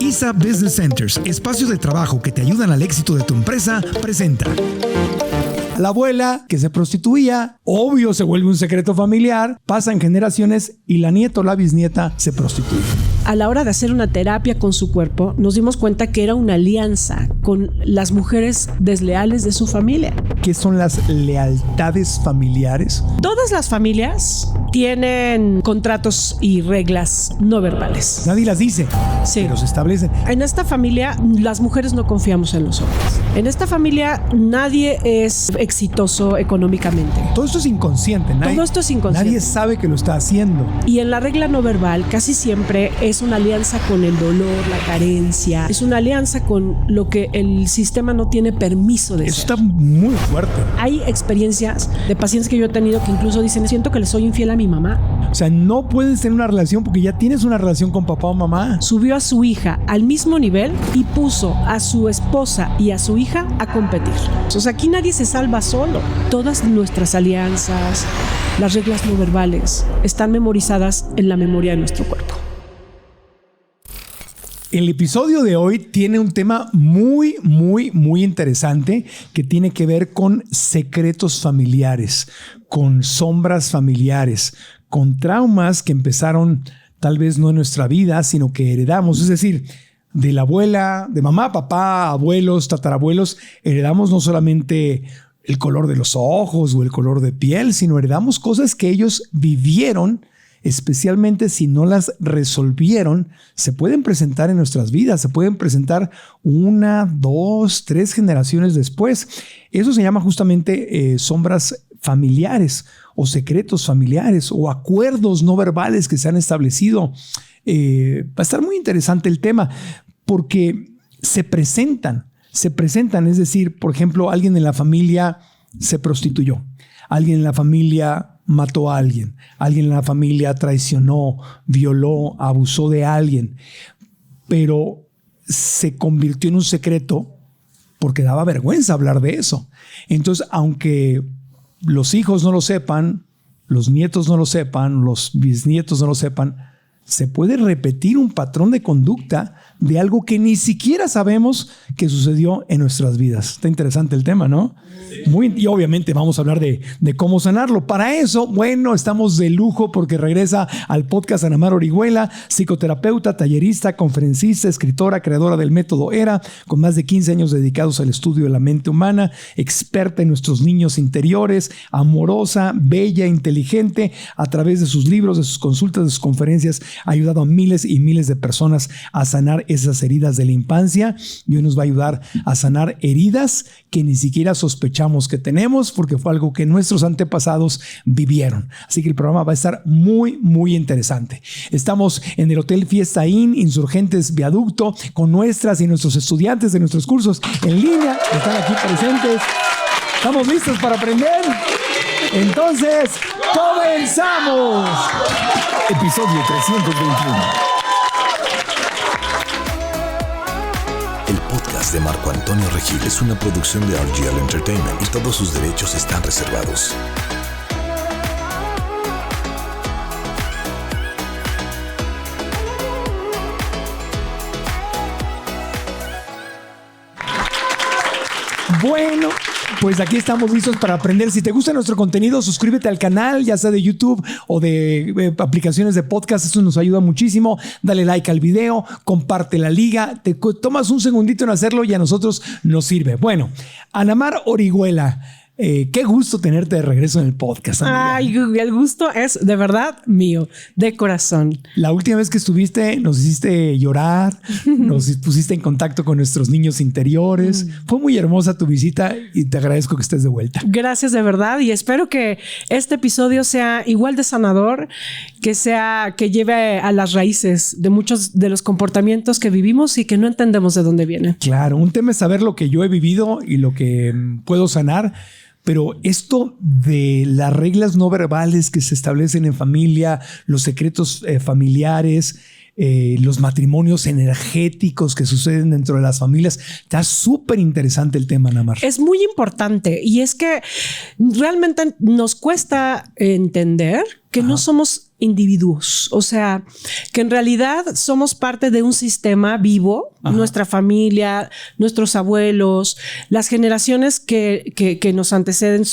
ISA Business Centers, espacios de trabajo que te ayudan al éxito de tu empresa, presenta. La abuela que se prostituía, obvio se vuelve un secreto familiar, pasan generaciones y la nieta o la bisnieta se prostituye. A la hora de hacer una terapia con su cuerpo, nos dimos cuenta que era una alianza con las mujeres desleales de su familia. ¿Qué son las lealtades familiares? Todas las familias tienen contratos y reglas no verbales. Nadie las dice, sí, pero se establecen. En esta familia, las mujeres no confiamos en los hombres. En esta familia, nadie es exitoso económicamente. Todo esto es inconsciente. Todo esto es inconsciente. Nadie sabe que lo está haciendo. Y en la regla no verbal, casi siempre es una alianza con el dolor, la carencia. Es una alianza con lo que el sistema no tiene permiso de Eso ser. está muy fuerte. Hay experiencias de pacientes que yo he tenido que incluso dicen, siento que le soy infiel a mi mamá. O sea, no puedes tener una relación porque ya tienes una relación con papá o mamá. Subió a su hija al mismo nivel y puso a su esposa y a su hija a competir. O sea, aquí nadie se salva solo. Todas nuestras alianzas, las reglas no verbales, están memorizadas en la memoria de nuestro cuerpo. El episodio de hoy tiene un tema muy interesante que tiene que ver con secretos familiares, con sombras familiares, con traumas que empezaron tal vez no en nuestra vida, sino que heredamos. Es decir, de la abuela, de mamá, papá, abuelos, tatarabuelos, heredamos no solamente el color de los ojos o el color de piel, sino heredamos cosas que ellos vivieron. Especialmente si no las resolvieron, se pueden presentar en nuestras vidas, se pueden presentar 1, 2, 3 generaciones después. Eso se llama justamente sombras familiares o secretos familiares o acuerdos no verbales que se han establecido. Va a estar muy interesante el tema porque se presentan, es decir, por ejemplo, alguien en la familia se prostituyó, alguien en la familia mató a alguien en la familia traicionó, violó, abusó de alguien, pero se convirtió en un secreto porque daba vergüenza hablar de eso. Entonces, aunque los hijos no lo sepan, los nietos no lo sepan, los bisnietos no lo sepan, se puede repetir un patrón de conducta de algo que ni siquiera sabemos que sucedió en nuestras vidas. Está interesante el tema, ¿no? Y obviamente vamos a hablar de cómo sanarlo. Para eso, bueno, estamos de lujo porque regresa al podcast Ana Mar Orihuela, psicoterapeuta, tallerista, conferencista, escritora, creadora del método ERA, con más de 15 años dedicados al estudio de la mente humana, experta en nuestros niños interiores, amorosa, bella, inteligente. A través de sus libros, de sus consultas, de sus conferencias, ha ayudado a miles y miles de personas a sanar esas heridas de la infancia y hoy nos va a ayudar a sanar heridas que ni siquiera sospechamos que tenemos porque fue algo que nuestros antepasados vivieron. Así que el programa va a estar muy interesante. Estamos en el Hotel Fiesta Inn, Insurgentes Viaducto, con nuestras y nuestros estudiantes de nuestros cursos en línea que están aquí presentes. ¿Estamos listos para aprender? Entonces, ¡comenzamos! Episodio 321. El podcast de Marco Antonio Regil es una producción de RGL Entertainment y todos sus derechos están reservados. Bueno, pues aquí estamos listos para aprender. Si te gusta nuestro contenido, suscríbete al canal, ya sea de YouTube o de aplicaciones de podcast. Eso nos ayuda muchísimo. Dale like al video, comparte la liga. Te tomas un segundito en hacerlo y a nosotros nos sirve. Bueno, Ana Mar Orihuela, qué gusto tenerte de regreso en el podcast, amiga. Ay, el gusto es de verdad mío, de corazón. La última vez que estuviste nos hiciste llorar, nos pusiste en contacto con nuestros niños interiores. Fue muy hermosa tu visita y te agradezco que estés de vuelta. Gracias de verdad y espero que este episodio sea igual de sanador, que lleve a las raíces de muchos de los comportamientos que vivimos y que no entendemos de dónde vienen. Claro, un tema es saber lo que yo he vivido y lo que puedo sanar. Pero esto de las reglas no verbales que se establecen en familia, los secretos familiares, los matrimonios energéticos que suceden dentro de las familias, está súper interesante el tema, Ana Mar. Es muy importante y es que realmente nos cuesta entender que no somos individuos, o sea, que en realidad somos parte de un sistema vivo. Ajá. Nuestra familia, nuestros abuelos, las generaciones que nos anteceden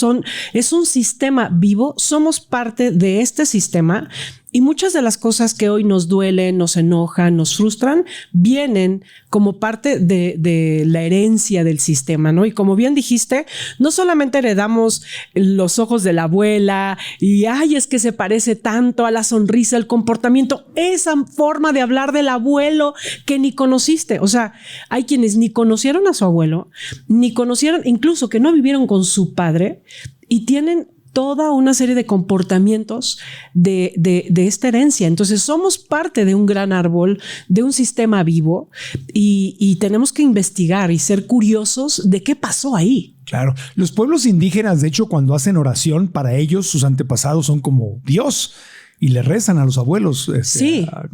es un sistema vivo, somos parte de este sistema. Y muchas de las cosas que hoy nos duelen, nos enojan, nos frustran, vienen como parte de la herencia del sistema, ¿no? Y como bien dijiste, no solamente heredamos los ojos de la abuela y, ay, es que se parece tanto a la sonrisa, el comportamiento, esa forma de hablar del abuelo que ni conociste. O sea, hay quienes ni conocieron a su abuelo, ni conocieron, incluso que no vivieron con su padre y tienen toda una serie de comportamientos de esta herencia. Entonces somos parte de un gran árbol, de un sistema vivo y tenemos que investigar y ser curiosos de qué pasó ahí. Claro. Los pueblos indígenas, de hecho, cuando hacen oración, para ellos sus antepasados son como Dios. Y le rezan a los abuelos, sí. a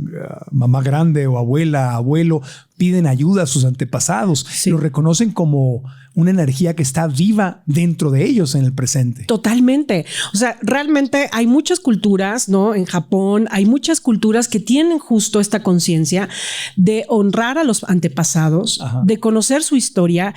mamá grande o abuela, abuelo, piden ayuda a sus antepasados. Sí. Lo reconocen como una energía que está viva dentro de ellos en el presente. Totalmente. O sea, realmente hay muchas culturas, ¿no? En Japón hay muchas culturas que tienen justo esta conciencia de honrar a los antepasados, ajá, de conocer su historia.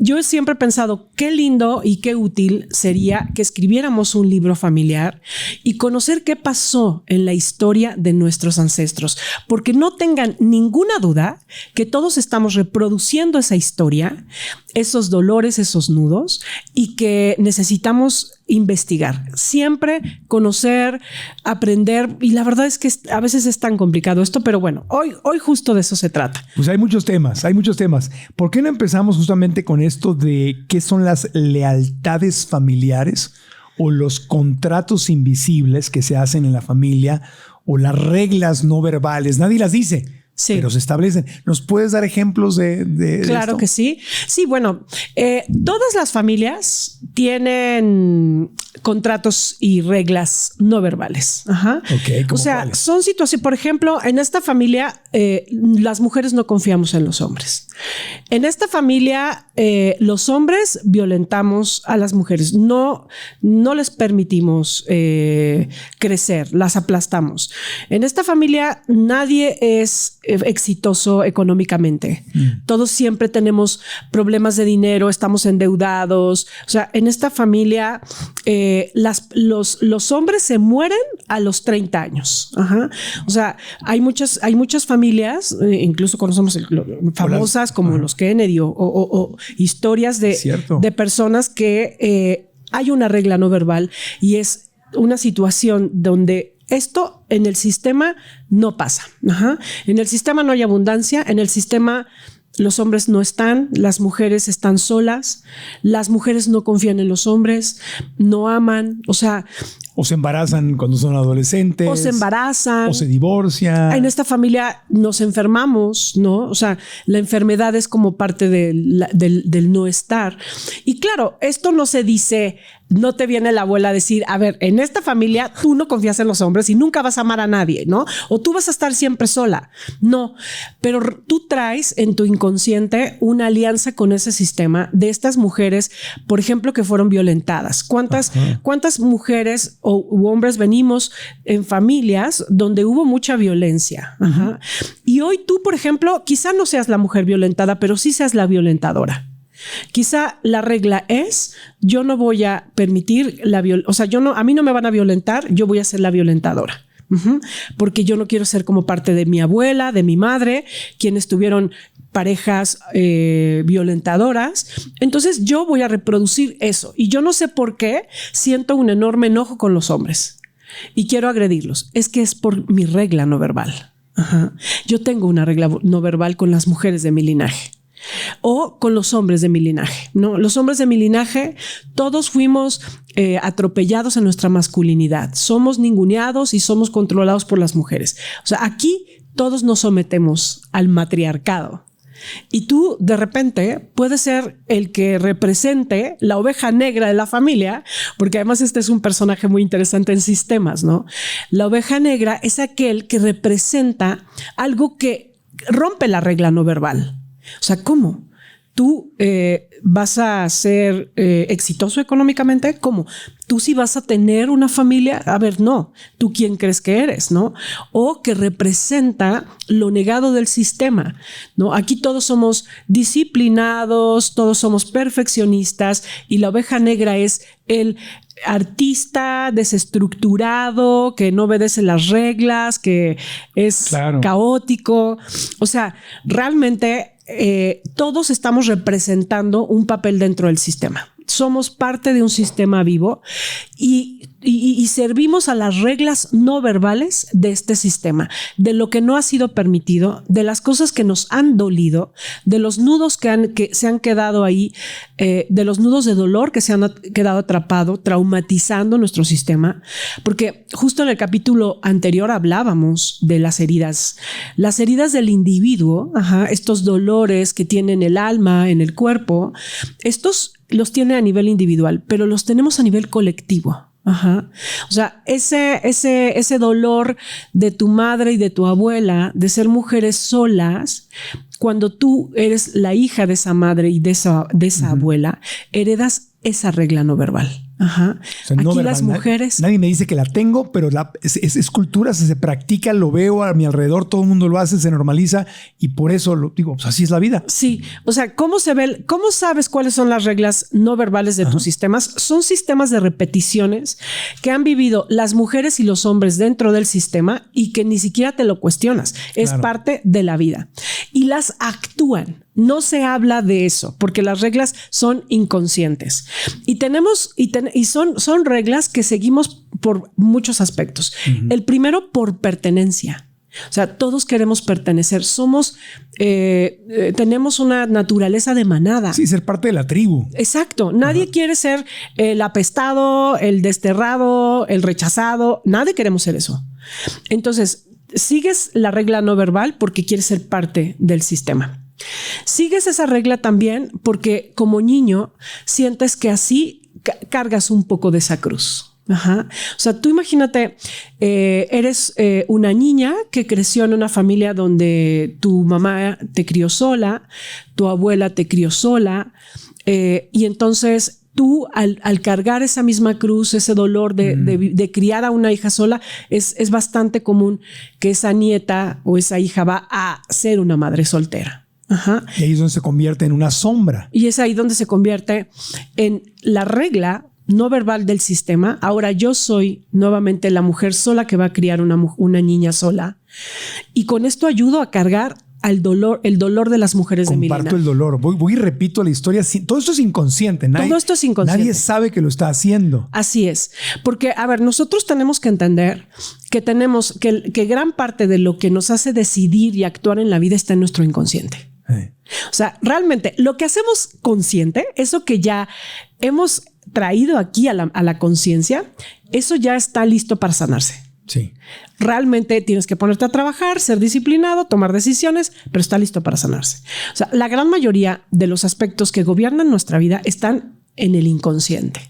Yo siempre he pensado qué lindo y qué útil sería que escribiéramos un libro familiar y conocer qué pasó en la historia de nuestros ancestros, porque no tengan ninguna duda que todos estamos reproduciendo esa historia, esos dolores, esos nudos, y que necesitamos investigar, siempre conocer, aprender, y la verdad es que a veces es tan complicado esto, pero bueno, hoy justo de eso se trata. Pues hay muchos temas. ¿Por qué no empezamos justamente con esto de qué son las lealtades familiares o los contratos invisibles que se hacen en la familia o las reglas no verbales? Nadie las dice. Sí. Pero se establecen. ¿Nos puedes dar ejemplos de Claro esto? Que sí. Sí, bueno, todas las familias tienen contratos y reglas no verbales. Ajá. Okay, o sea, ¿cuáles? Son situaciones, por ejemplo, en esta familia las mujeres no confiamos en los hombres. En esta familia los hombres violentamos a las mujeres. No les permitimos crecer, las aplastamos. En esta familia nadie es exitoso económicamente. Todos siempre tenemos problemas de dinero, estamos endeudados. O sea, en esta familia los hombres se mueren a los 30 años. Ajá. O sea, hay muchas familias, incluso conocemos famosas como los Kennedy o historias de personas que hay una regla no verbal y es una situación donde esto en el sistema no pasa. Ajá. En el sistema no hay abundancia, en el sistema los hombres no están, las mujeres están solas, las mujeres no confían en los hombres, no aman, o sea... O se embarazan cuando son adolescentes. O se embarazan. O se divorcian. En esta familia nos enfermamos, ¿no? O sea, la enfermedad es como parte del no estar. Y claro, esto no se dice... No te viene la abuela a decir, a ver, en esta familia tú no confías en los hombres y nunca vas a amar a nadie, ¿no? O tú vas a estar siempre sola. No, pero tú traes en tu inconsciente una alianza con ese sistema de estas mujeres, por ejemplo, que fueron violentadas. ¿Cuántas mujeres u hombres venimos en familias donde hubo mucha violencia? Ajá. Y hoy tú, por ejemplo, quizá no seas la mujer violentada, pero sí seas la violentadora. Quizá la regla es, yo no voy a permitir a mí no me van a violentar, yo voy a ser la violentadora. Porque yo no quiero ser como parte de mi abuela, de mi madre, quienes tuvieron parejas violentadoras. Entonces yo voy a reproducir eso. Y yo no sé por qué siento un enorme enojo con los hombres y quiero agredirlos. Es que es por mi regla no verbal. Ajá. Yo tengo una regla no verbal con las mujeres de mi linaje. O con los hombres de mi linaje, ¿no? Los hombres de mi linaje, todos fuimos atropellados en nuestra masculinidad. Somos ninguneados y somos controlados por las mujeres. O sea, aquí todos nos sometemos al matriarcado. Y tú, de repente, puedes ser el que represente la oveja negra de la familia, porque además este es un personaje muy interesante en sistemas, ¿no? La oveja negra es aquel que representa algo que rompe la regla no verbal. O sea, ¿cómo? tú vas a ser exitoso económicamente. ¿Cómo? Tú sí vas a tener una familia. A ver, no. ¿Tú quién crees que eres, no? O que representa lo negado del sistema, ¿no? Aquí todos somos disciplinados, todos somos perfeccionistas y la oveja negra es el artista desestructurado, que no obedece las reglas, que es caótico. O sea, realmente todos estamos representando un papel dentro del sistema. Somos parte de un sistema vivo y servimos a las reglas no verbales de este sistema, de lo que no ha sido permitido, de las cosas que nos han dolido, de los nudos que se han quedado ahí, de los nudos de dolor que se han quedado atrapados, traumatizando nuestro sistema. Porque justo en el capítulo anterior hablábamos de las heridas del individuo, estos dolores que tienen el alma, en el cuerpo, estos los tiene a nivel individual, pero los tenemos a nivel colectivo. O sea, ese dolor de tu madre y de tu abuela de ser mujeres solas, cuando tú eres la hija de esa madre y de esa abuela, heredas esa regla no verbal. O sea, aquí no verbal, las mujeres... Nadie me dice que la tengo, pero es cultura, se practica, lo veo a mi alrededor, todo el mundo lo hace, se normaliza y por eso lo digo, pues así es la vida. Sí, o sea, ¿cómo sabes cuáles son las reglas no verbales de tus sistemas? Son sistemas de repeticiones que han vivido las mujeres y los hombres dentro del sistema y que ni siquiera te lo cuestionas. Es parte de la vida. Y las actúan. No se habla de eso porque las reglas son inconscientes y son reglas que seguimos por muchos aspectos. El primero, por pertenencia. O sea, todos queremos pertenecer. Tenemos una naturaleza de manada. Sí, ser parte de la tribu. Exacto. Nadie quiere ser el apestado, el desterrado, el rechazado. Nadie queremos ser eso. Entonces, sigues la regla no verbal porque quieres ser parte del sistema. Sigues esa regla también porque como niño sientes que así cargas un poco de esa cruz. O sea, tú imagínate, eres una niña que creció en una familia donde tu mamá te crió sola, tu abuela te crió sola, y entonces tú al cargar esa misma cruz, ese dolor de criar a una hija sola, es bastante común que esa nieta o esa hija va a ser una madre soltera. Y ahí es donde se convierte en una sombra. Y es ahí donde se convierte en la regla no verbal del sistema. Ahora yo soy nuevamente la mujer sola que va a criar una niña sola. Y con esto ayudo a cargar el dolor de las mujeres de mi linaje. Comparto el dolor. Voy y repito la historia. Todo esto es inconsciente. Todo esto es inconsciente. Nadie sabe que lo está haciendo. Así es. Porque, a ver, nosotros tenemos que entender que gran parte de lo que nos hace decidir y actuar en la vida está en nuestro inconsciente. O sea, realmente lo que hacemos consciente, eso que ya hemos traído aquí a la conciencia, eso ya está listo para sanarse. Sí. Realmente tienes que ponerte a trabajar, ser disciplinado, tomar decisiones, pero está listo para sanarse. O sea, la gran mayoría de los aspectos que gobiernan nuestra vida están en el inconsciente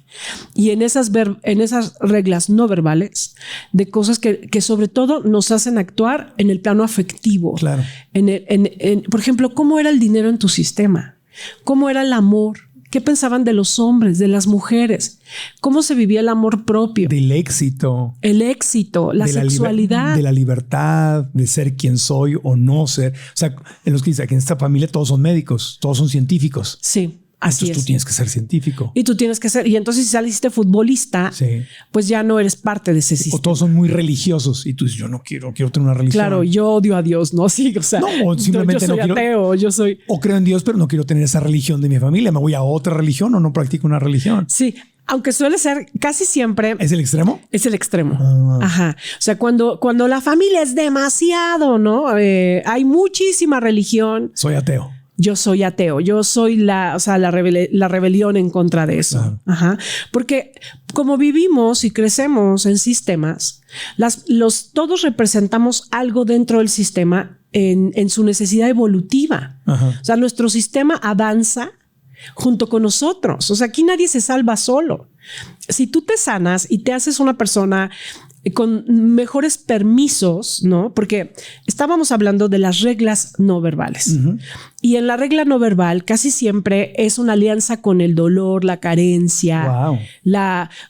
y en esas reglas no verbales de cosas que sobre todo nos hacen actuar en el plano afectivo. Claro. Por ejemplo, ¿cómo era el dinero en tu sistema? ¿Cómo era el amor? ¿Qué pensaban de los hombres, de las mujeres? ¿Cómo se vivía el amor propio? Del éxito. El éxito, la sexualidad. De la libertad, de ser quien soy o no ser. O sea, en los que dice que en esta familia todos son médicos, todos son científicos. Sí. Así entonces tú tienes que ser científico. Y tú tienes que ser. Y entonces si saliste futbolista, pues ya no eres parte de ese sistema. O todos son muy religiosos y tú dices, yo no quiero tener una religión. Claro, yo odio a Dios, ¿no? Sí, o sea, no, simplemente yo soy ateo, O creo en Dios, pero no quiero tener esa religión de mi familia. Me voy a otra religión o no practico una religión. Sí. Aunque suele ser casi siempre. ¿Es el extremo? Es el extremo. O sea, cuando la familia es demasiado, ¿no? Hay muchísima religión. Soy ateo. Yo soy ateo, yo soy la rebelión en contra de eso. Claro. Porque como vivimos y crecemos en sistemas, todos representamos algo dentro del sistema en su necesidad evolutiva. O sea, nuestro sistema avanza junto con nosotros. O sea, aquí nadie se salva solo. Si tú te sanas y te haces una persona con mejores permisos, ¿no? Porque estábamos hablando de las reglas no verbales. Y en la regla no verbal casi siempre es una alianza con el dolor, la carencia.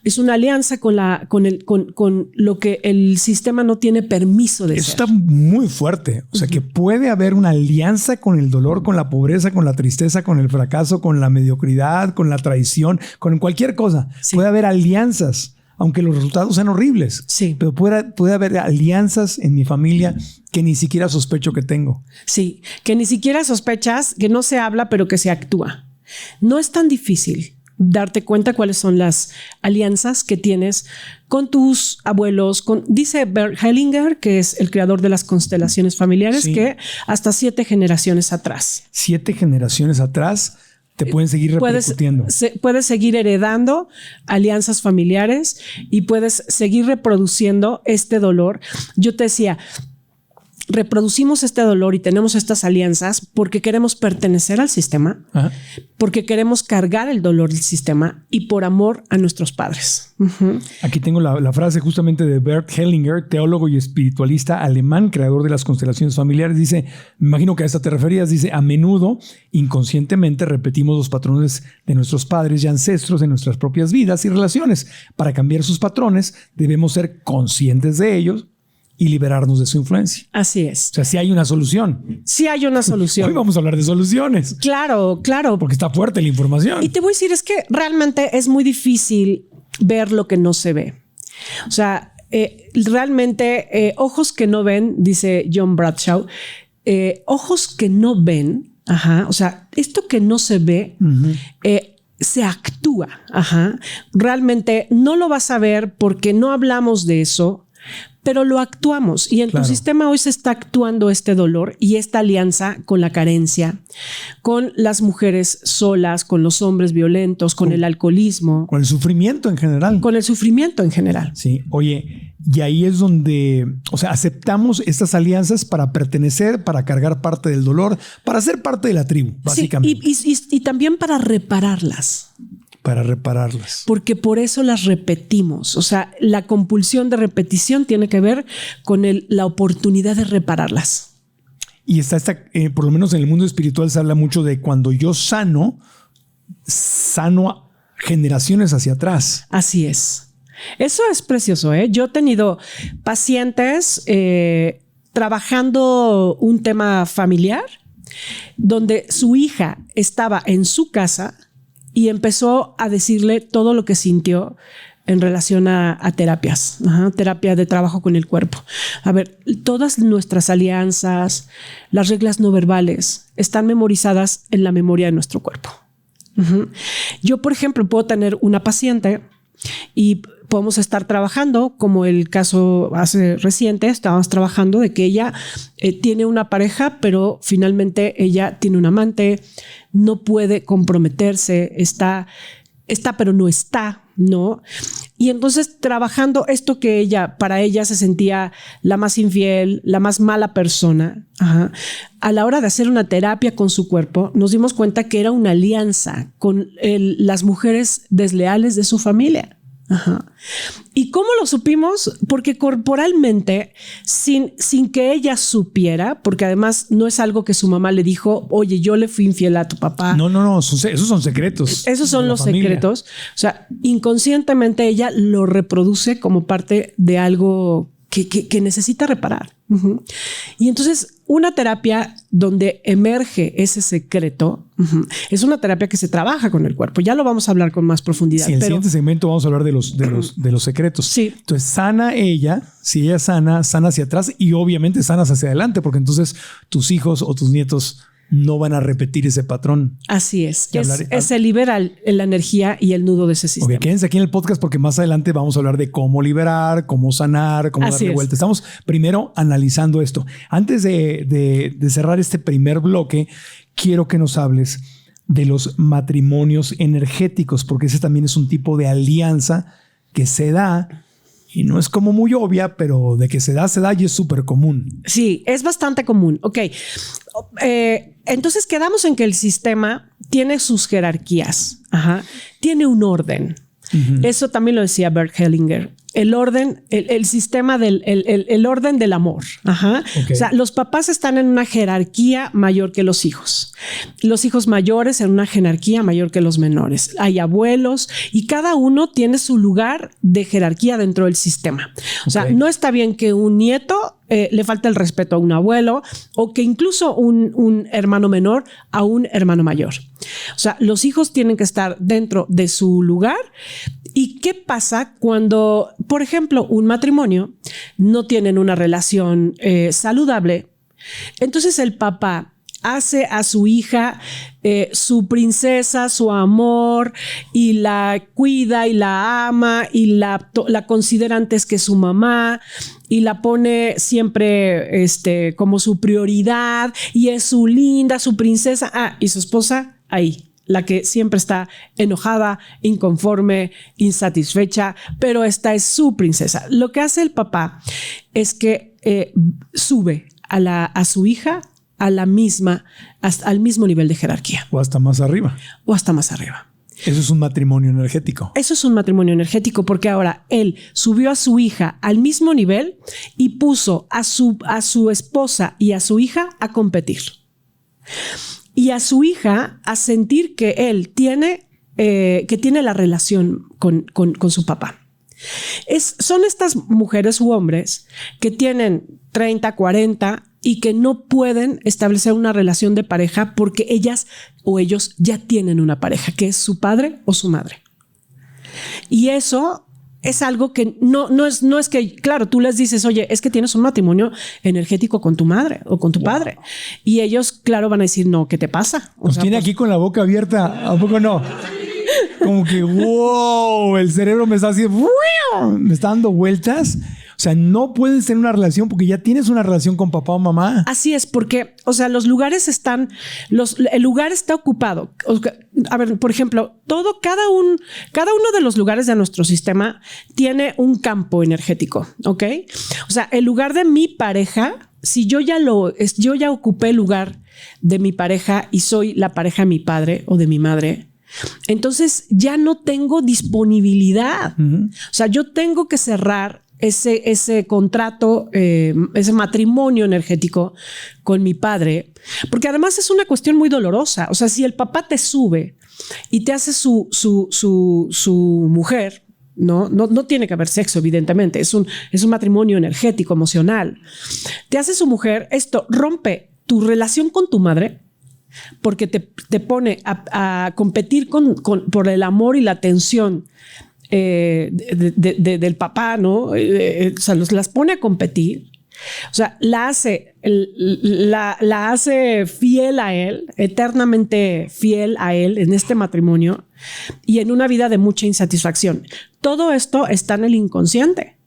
Es una alianza con lo que el sistema no tiene permiso de Eso ser. está muy fuerte. O sea, que puede haber una alianza con el dolor, con la pobreza, con la tristeza, con el fracaso, con la mediocridad, con la traición, con cualquier cosa. Sí. Puede haber alianzas, aunque los resultados sean horribles. Sí. Pero puede haber alianzas en mi familia que ni siquiera sospecho que tengo. Sí, que ni siquiera sospechas, que no se habla, pero que se actúa. No es tan difícil darte cuenta cuáles son las alianzas que tienes con tus abuelos. Dice Bert Hellinger, que es el creador de las constelaciones familiares, sí, que hasta 7 generaciones atrás. 7 generaciones atrás te pueden seguir repercutiendo. Puedes seguir heredando alianzas familiares y puedes seguir reproduciendo este dolor. Yo te decía, reproducimos este dolor y tenemos estas alianzas porque queremos pertenecer al sistema, porque queremos cargar el dolor del sistema y por amor a nuestros padres. Aquí tengo la frase justamente de Bert Hellinger, teólogo y espiritualista alemán, creador de las constelaciones familiares. Dice, me imagino que a esta te referías, dice, a menudo, inconscientemente repetimos los patrones de nuestros padres y ancestros en nuestras propias vidas y relaciones. Para cambiar sus patrones, debemos ser conscientes de ellos y liberarnos de su influencia. Así es. O sea, sí hay una solución. Sí hay una solución. Hoy vamos a hablar de soluciones. Claro, claro. Porque está fuerte la información. Y te voy a decir, es que realmente es muy difícil ver lo que no se ve. O sea, realmente ojos que no ven, dice John Bradshaw, ojos que no ven, o sea, esto que no se ve, se actúa. Realmente no lo vas a ver porque no hablamos de eso, pero lo actuamos y en tu sistema hoy se está actuando este dolor y esta alianza con la carencia, con las mujeres solas, con los hombres violentos, con el alcoholismo. Con el sufrimiento en general. Con el sufrimiento en general. Sí, oye, y ahí es donde, o sea, aceptamos estas alianzas para pertenecer, para cargar parte del dolor, para ser parte de la tribu, básicamente. Sí, y también para repararlas. Para repararlas. Porque por eso las repetimos. O sea, la compulsión de repetición tiene que ver con la oportunidad de repararlas. Y está por lo menos en el mundo espiritual se habla mucho de cuando yo sano generaciones hacia atrás. Así es. Eso es precioso, ¿eh? Yo he tenido pacientes trabajando un tema familiar donde su hija estaba en su casa y empezó a decirle todo lo que sintió en relación a terapias, terapia de trabajo con el cuerpo. A ver, todas nuestras alianzas, las reglas no verbales están memorizadas en la memoria de nuestro cuerpo. Yo, por ejemplo, puedo tener una paciente y podemos estar trabajando, como el caso hace reciente, estábamos trabajando de que ella tiene una pareja, pero finalmente ella tiene un amante, no puede comprometerse, está pero no está, ¿no? Y entonces trabajando esto que para ella se sentía la más infiel, la más mala persona, a la hora de hacer una terapia con su cuerpo, nos dimos cuenta que era una alianza con las mujeres desleales de su familia. ¿Y cómo lo supimos? Porque corporalmente, sin que ella supiera, porque además no es algo que su mamá le dijo, oye, yo le fui infiel a tu papá. No, esos son secretos. Esos son los secretos. O sea, inconscientemente ella lo reproduce como parte de algo que necesita reparar. Y entonces una terapia donde emerge ese secreto es una terapia que se trabaja con el cuerpo. Ya lo vamos a hablar con más profundidad. Sí, en el siguiente segmento vamos a hablar de los secretos. Sí. Entonces sana ella, si ella sana hacia atrás y obviamente sanas hacia adelante, porque entonces tus hijos o tus nietos no van a repetir ese patrón. Así es. Se libera la energía y el nudo de ese sistema. Ok, quédense aquí en el podcast porque más adelante vamos a hablar de cómo liberar, cómo sanar, cómo darle vuelta. Estamos primero analizando esto. Antes de cerrar este primer bloque, quiero que nos hables de los matrimonios energéticos, porque ese también es un tipo de alianza que se da. Y no es como muy obvia, pero de que se da y es súper común. Sí, es bastante común. Ok. Entonces quedamos en que el sistema tiene sus jerarquías. Tiene un orden. Eso también lo decía Bert Hellinger. el orden, el sistema el orden del amor. Ajá. Okay. O sea, los papás están en una jerarquía mayor que los hijos mayores en una jerarquía mayor que los menores. Hay abuelos y cada uno tiene su lugar de jerarquía dentro del sistema. O sea, no está bien que un nieto le falte el respeto a un abuelo o que incluso un hermano menor a un hermano mayor. O sea, los hijos tienen que estar dentro de su lugar. ¿Y qué pasa cuando, por ejemplo, un matrimonio no tienen una relación saludable? Entonces el papá hace a su hija su princesa, su amor, y la cuida y la ama y la considera antes que su mamá y la pone siempre como su prioridad y es su linda, su princesa. Y su esposa ahí. La que siempre está enojada, inconforme, insatisfecha, pero esta es su princesa. Lo que hace el papá es que sube a su hija al mismo nivel de jerarquía. O hasta más arriba. Eso es un matrimonio energético. Eso es un matrimonio energético porque ahora él subió a su hija al mismo nivel y puso a su esposa y a su hija a competir. Y a su hija a sentir que él tiene la relación con su papá. Son estas mujeres u hombres que tienen 30, 40 y que no pueden establecer una relación de pareja porque ellas o ellos ya tienen una pareja, que es su padre o su madre. Y eso es algo que no es que, claro, tú les dices, oye, es que tienes un matrimonio energético con tu madre o con tu padre. Y ellos, claro, van a decir, no, ¿qué te pasa? Nos tiene aquí con la boca abierta, ¿a poco no? Como que, wow, el cerebro me está haciendo, me está dando vueltas. O sea, no puedes tener una relación porque ya tienes una relación con papá o mamá. Así es, porque, o sea, los lugares el lugar está ocupado. A ver, por ejemplo, cada uno de los lugares de nuestro sistema tiene un campo energético, ¿ok? O sea, el lugar de mi pareja, si yo ya ocupé el lugar de mi pareja y soy la pareja de mi padre o de mi madre, entonces ya no tengo disponibilidad. O sea, yo tengo que cerrar ese contrato, ese matrimonio energético con mi padre, porque además es una cuestión muy dolorosa. O sea, si el papá te sube y te hace su mujer, no tiene que haber sexo, evidentemente, es un matrimonio energético, emocional. Te hace su mujer, esto rompe tu relación con tu madre porque te pone a competir por el amor y la atención del papá, ¿no? O sea, las pone a competir. O sea, la hace fiel a él, eternamente fiel a él en este matrimonio y en una vida de mucha insatisfacción. Todo esto está en el inconsciente.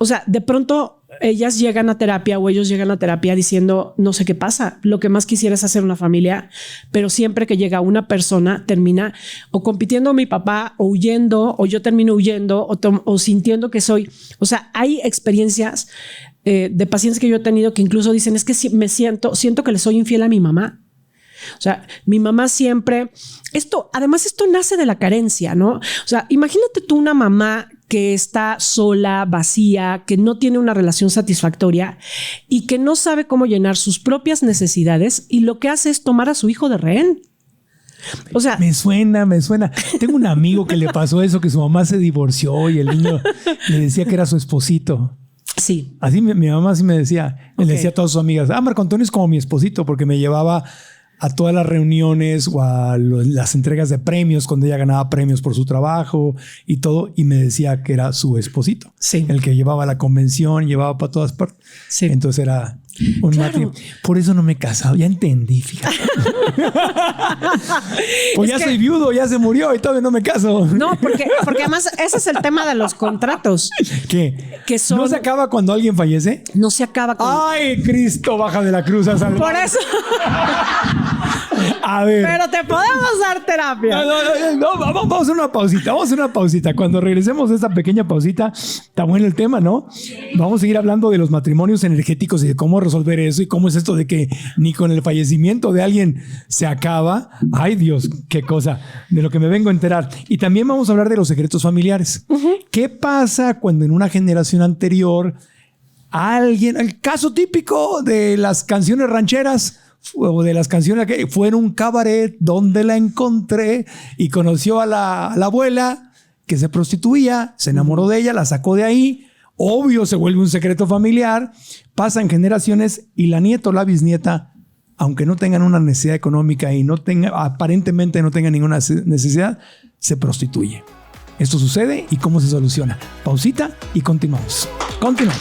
O sea, de pronto ellas llegan a terapia o ellos llegan a terapia diciendo, no sé qué pasa, lo que más quisiera es hacer una familia, pero siempre que llega una persona termina o compitiendo con mi papá o huyendo, o yo termino huyendo o sintiendo que soy. O sea, hay experiencias de pacientes que yo he tenido que incluso dicen, es que siento que le soy infiel a mi mamá. O sea, mi mamá siempre... Además, esto nace de la carencia, ¿no? O sea, imagínate tú una mamá que está sola, vacía, que no tiene una relación satisfactoria y que no sabe cómo llenar sus propias necesidades y lo que hace es tomar a su hijo de rehén. O sea, me suena. Tengo un amigo que le pasó eso, que su mamá se divorció y el niño le decía que era su esposito. Sí. Así mi mamá sí me decía. Le decía a todas sus amigas, Marco Antonio es como mi esposito, porque me llevaba a todas las reuniones o a las entregas de premios cuando ella ganaba premios por su trabajo y todo, y me decía que era su esposito. Sí. El que llevaba a la convención, llevaba para todas partes. Sí. Entonces era un matrimonio. Por eso no me he casado. Ya entendí, fíjate. Pues soy viudo, ya se murió y todavía no me caso. No, porque además ese es el tema de los contratos. ¿Qué? ¿No se acaba cuando alguien fallece? No se acaba ¡Ay, Cristo baja de la cruz a salvar! Por eso. A ver. Pero te podemos dar terapia. No, vamos a hacer una pausita. Vamos a hacer una pausita. Cuando regresemos de esta pequeña pausita, está bueno el tema, ¿no? Vamos a seguir hablando de los matrimonios energéticos y de cómo resolver eso y cómo es esto de que ni con el fallecimiento de alguien se acaba. Ay, Dios, qué cosa de lo que me vengo a enterar. Y también vamos a hablar de los secretos familiares. ¿Qué pasa cuando en una generación anterior alguien, el caso típico de las canciones rancheras o de las canciones que fue en un cabaret donde la encontré y conoció a la abuela que se prostituía, se enamoró de ella, la sacó de ahí, obvio se vuelve un secreto familiar, pasan generaciones y la nieta o la bisnieta, aunque no tengan una necesidad económica y aparentemente no tengan ninguna necesidad, se prostituye. Esto sucede y cómo se soluciona. Pausita y continuamos. Continuamos.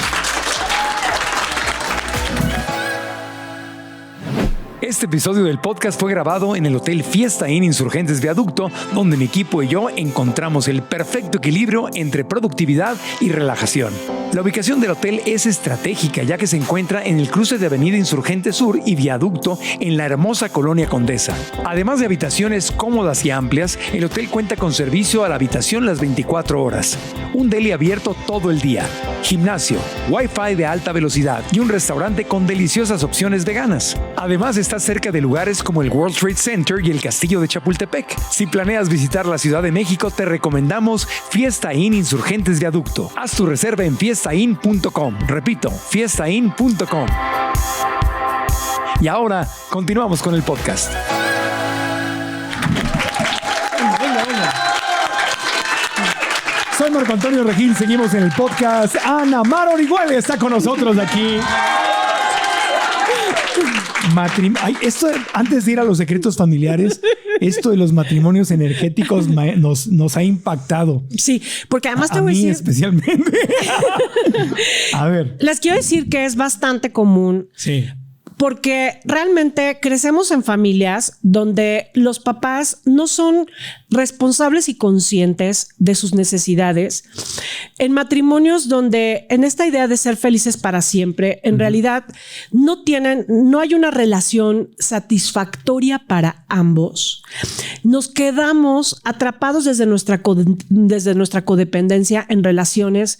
Este episodio del podcast fue grabado en el Hotel Fiesta Inn Insurgentes Viaducto, donde mi equipo y yo encontramos el perfecto equilibrio entre productividad y relajación. La ubicación del hotel es estratégica, ya que se encuentra en el cruce de Avenida Insurgente Sur y Viaducto en la hermosa Colonia Condesa. Además de habitaciones cómodas y amplias, el hotel cuenta con servicio a la habitación las 24 horas, un deli abierto todo el día, gimnasio, wifi de alta velocidad y un restaurante con deliciosas opciones veganas. Además, está cerca de lugares como el World Trade Center y el Castillo de Chapultepec. Si planeas visitar la Ciudad de México, te recomendamos Fiesta Inn Insurgentes Viaducto. Haz tu reserva en fiestainn.com. Repito, fiestainn.com. Y ahora, continuamos con el podcast. Soy Marco Antonio Regil, seguimos en el podcast. Ana Mar Orihuela está con nosotros aquí. Esto, antes de ir a los secretos familiares, esto de los matrimonios energéticos nos ha impactado. Sí, porque además te voy a decir... especialmente. A ver. Les quiero decir que es bastante común. Sí. Porque realmente crecemos en familias donde los papás no son responsables y conscientes de sus necesidades. En matrimonios donde en esta idea de ser felices para siempre, en realidad no hay una relación satisfactoria para ambos. Nos quedamos atrapados desde nuestra codependencia en relaciones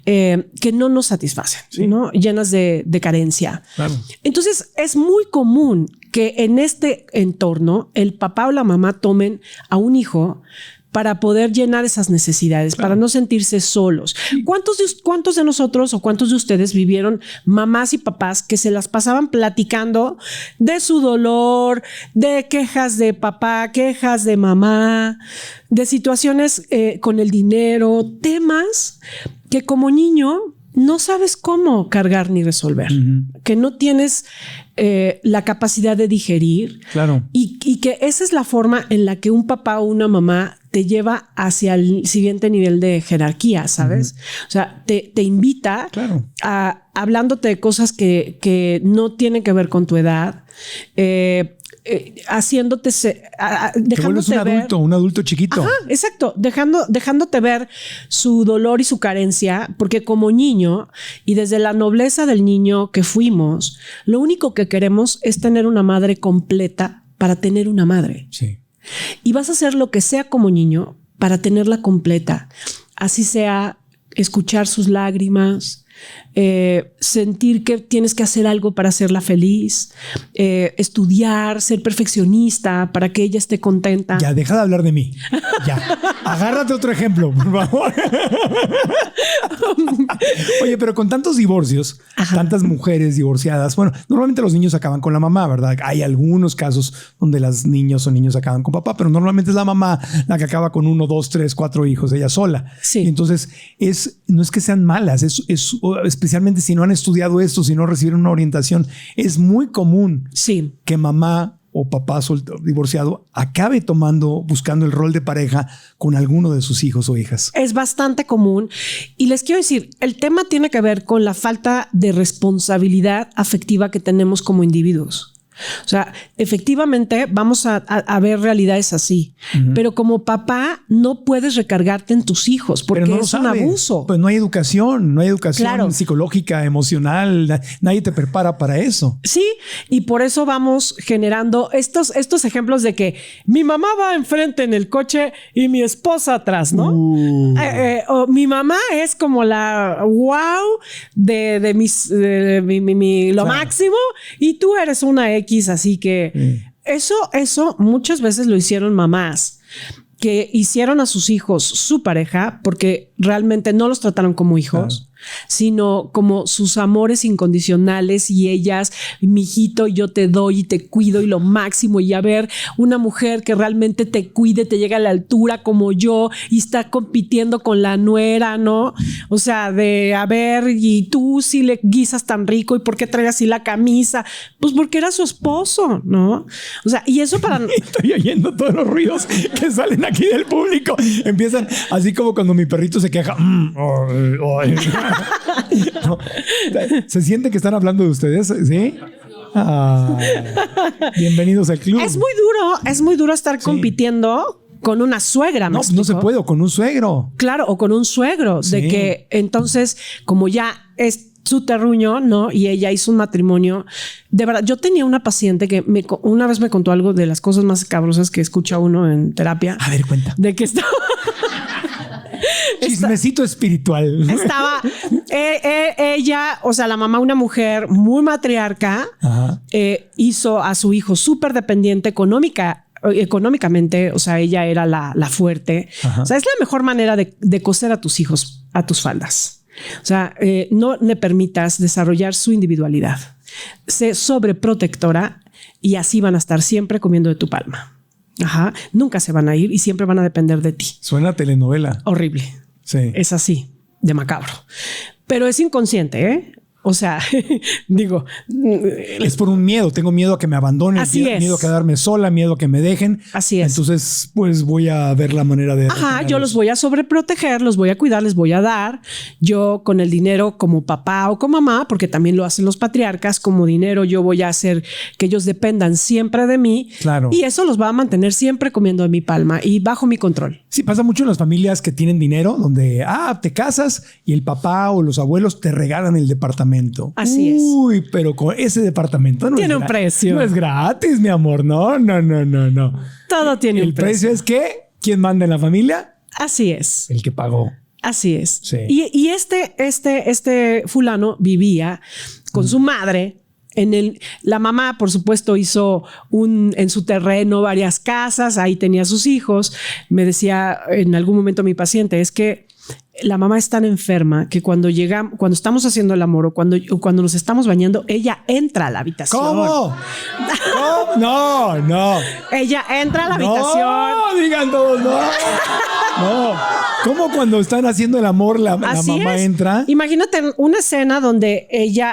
que no nos satisfacen, sí, ¿no? Llenas de carencia. Claro. Entonces, es muy común que en este entorno el papá o la mamá tomen a un hijo para poder llenar esas necesidades, claro, para no sentirse solos. ¿Cuántos de nosotros o cuántos de ustedes vivieron mamás y papás que se las pasaban platicando de su dolor, de quejas de papá, quejas de mamá, de situaciones con el dinero, temas que como niño no sabes cómo cargar ni resolver, que no tienes la capacidad de digerir, claro, y que esa es la forma en la que un papá o una mamá te lleva hacia el siguiente nivel de jerarquía, ¿sabes? O sea, te invita, claro, a hablándote de cosas que no tienen que ver con tu edad, haciéndote dejándote ver un adulto chiquito. Ajá, exacto, dejándote ver su dolor y su carencia, porque como niño y desde la nobleza del niño que fuimos, lo único que queremos es tener una madre completa para tener una madre. Sí. Y vas a hacer lo que sea como niño para tenerla completa, así sea escuchar sus lágrimas, sentir que tienes que hacer algo para hacerla feliz, estudiar, ser perfeccionista para que ella esté contenta. Ya, deja de hablar de mí. Ya, agárrate otro ejemplo, por favor. Oye, pero con tantos divorcios, ajá, tantas mujeres divorciadas, bueno, normalmente los niños acaban con la mamá, ¿verdad? Hay algunos casos donde las niñas o niños acaban con papá, pero normalmente es la mamá la que acaba con 1, 2, 3, 4 hijos, ella sola. Sí. Y entonces no es que sean malas, especialmente si no han estudiado esto, si no recibieron una orientación, es muy común, sí, que mamá o papá divorciado acabe buscando el rol de pareja con alguno de sus hijos o hijas. Es bastante común. Y les quiero decir, el tema tiene que ver con la falta de responsabilidad afectiva que tenemos como individuos. O sea, efectivamente vamos a ver realidades así, pero como papá no puedes recargarte en tus hijos porque no es un abuso. Pues no hay educación psicológica, emocional, nadie te prepara para eso. Sí, y por eso vamos generando estos ejemplos de que mi mamá va enfrente en el coche y mi esposa atrás, ¿no? O mi mamá es como la wow de lo máximo y tú eres una X, así que eso muchas veces lo hicieron mamás que hicieron a sus hijos su pareja porque realmente no los trataron como hijos, sino como sus amores incondicionales y ellas, mi hijito, yo te doy y te cuido y lo máximo y a ver una mujer que realmente te cuide, te llega a la altura como yo y está compitiendo con la nuera, ¿no? O sea, de a ver, y tú si le guisas tan rico y por qué traes así la camisa, pues porque era su esposo, ¿no? O sea, y eso para... Estoy oyendo todos los ruidos que salen aquí del público. Empiezan así como cuando mi perrito se queja. No. Se siente que están hablando de ustedes, ¿sí? Bienvenidos al club. Es muy duro estar compitiendo con una suegra. No se puede, o con un suegro. Claro, o con un suegro, de que entonces, como ya es su terruño, ¿no? Y ella hizo un matrimonio. De verdad, yo tenía una paciente que una vez me contó algo de las cosas más cabrosas que escucha uno en terapia. A ver, cuenta. De que estaba... Chismecito espiritual. Estaba ella, o sea, la mamá, una mujer muy matriarca, hizo a su hijo súper dependiente económicamente, o sea, ella era la fuerte. O sea, es la mejor manera de coser a tus hijos a tus faldas. O sea, no le permitas desarrollar su individualidad. Sé sobreprotectora y así van a estar siempre comiendo de tu palma. Nunca se van a ir y siempre van a depender de ti. Suena a telenovela. Horrible. Sí. Es así, de macabro. Pero es inconsciente, ¿eh? O sea, digo... Es por un miedo. Tengo miedo a que me abandonen. Así es. Miedo a quedarme sola, miedo a que me dejen. Así es. Entonces, pues voy a ver la manera de... yo los voy a sobreproteger, los voy a cuidar, les voy a dar. Yo con el dinero como papá o como mamá, porque también lo hacen los patriarcas, como dinero yo voy a hacer que ellos dependan siempre de mí. Claro. Y eso los va a mantener siempre comiendo de mi palma y bajo mi control. Sí, pasa mucho en las familias que tienen dinero, donde te casas y el papá o los abuelos te regalan el departamento. Así es. Uy, pero con ese departamento no tiene un precio. No es gratis, mi amor. No. Todo tiene un precio. ¿El precio es qué? ¿Quién manda en la familia? Así es. El que pagó. Así es. Sí. Y este fulano vivía con su madre. La mamá, por supuesto, hizo en su terreno varias casas. Ahí tenía a sus hijos. Me decía en algún momento mi paciente, es que la mamá es tan enferma que cuando estamos haciendo el amor o cuando nos estamos bañando, ella entra a la habitación. ¿Cómo? No. Ella entra a la habitación. No, digan todos, no. ¿Cómo cuando están haciendo el amor la mamá entra? Imagínate una escena donde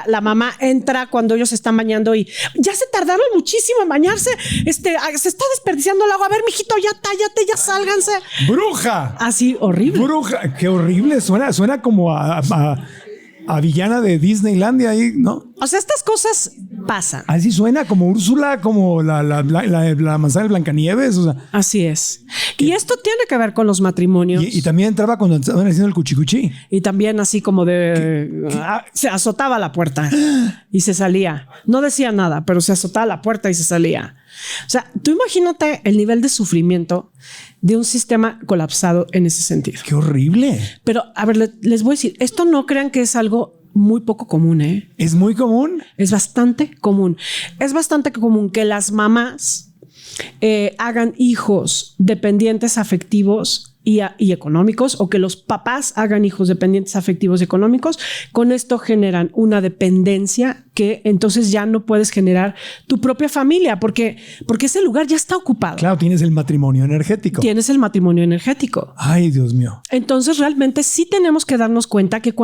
la mamá entra cuando ellos están bañando y ya se tardaron muchísimo en bañarse. Se está desperdiciando el agua. A ver, mijito, ya tállate, ya sálganse. ¡Bruja! Así, horrible. ¡Bruja! ¡Qué horrible! Suena como a villana de Disneylandia ahí, ¿no? O sea, estas cosas pasan. Así suena como Úrsula, como la manzana de Blancanieves. O sea. Así es. Y esto tiene que ver con los matrimonios. Y también entraba cuando estaban haciendo el cuchicuchi. Y también así como se azotaba la puerta y se salía. No decía nada, pero se azotaba la puerta y se salía. O sea, tú imagínate el nivel de sufrimiento de un sistema colapsado en ese sentido. ¡Qué horrible! Pero, a ver, les voy a decir, esto no crean que es algo muy poco común, ¿eh? ¿Es muy común? Es bastante común. Es bastante común que las mamás hagan hijos dependientes afectivos y económicos, o que los papás hagan hijos dependientes afectivos y económicos. Con esto generan una dependencia que entonces ya no puedes generar tu propia familia porque ese lugar ya está ocupado. Claro, tienes el matrimonio energético. Ay, Dios mío. Entonces realmente sí tenemos que darnos cuenta que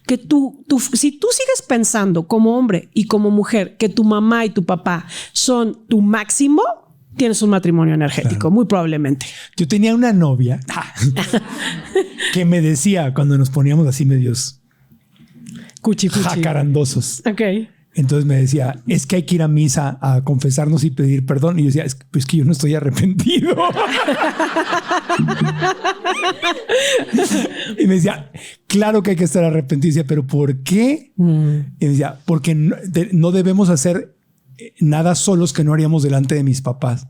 si tú sigues pensando como hombre y como mujer que tu mamá y tu papá son tu máximo, tienes un matrimonio energético, claro. Muy probablemente. Yo tenía una novia que me decía cuando nos poníamos así medios cuchi. jacarandosos. Ok. Entonces me decía, es que hay que ir a misa a confesarnos y pedir perdón. Y yo decía, es que yo no estoy arrepentido. Y me decía, claro que hay que estar arrepentido. Y decía, ¿pero por qué? Y me decía, porque no debemos hacer nada solos que no haríamos delante de mis papás.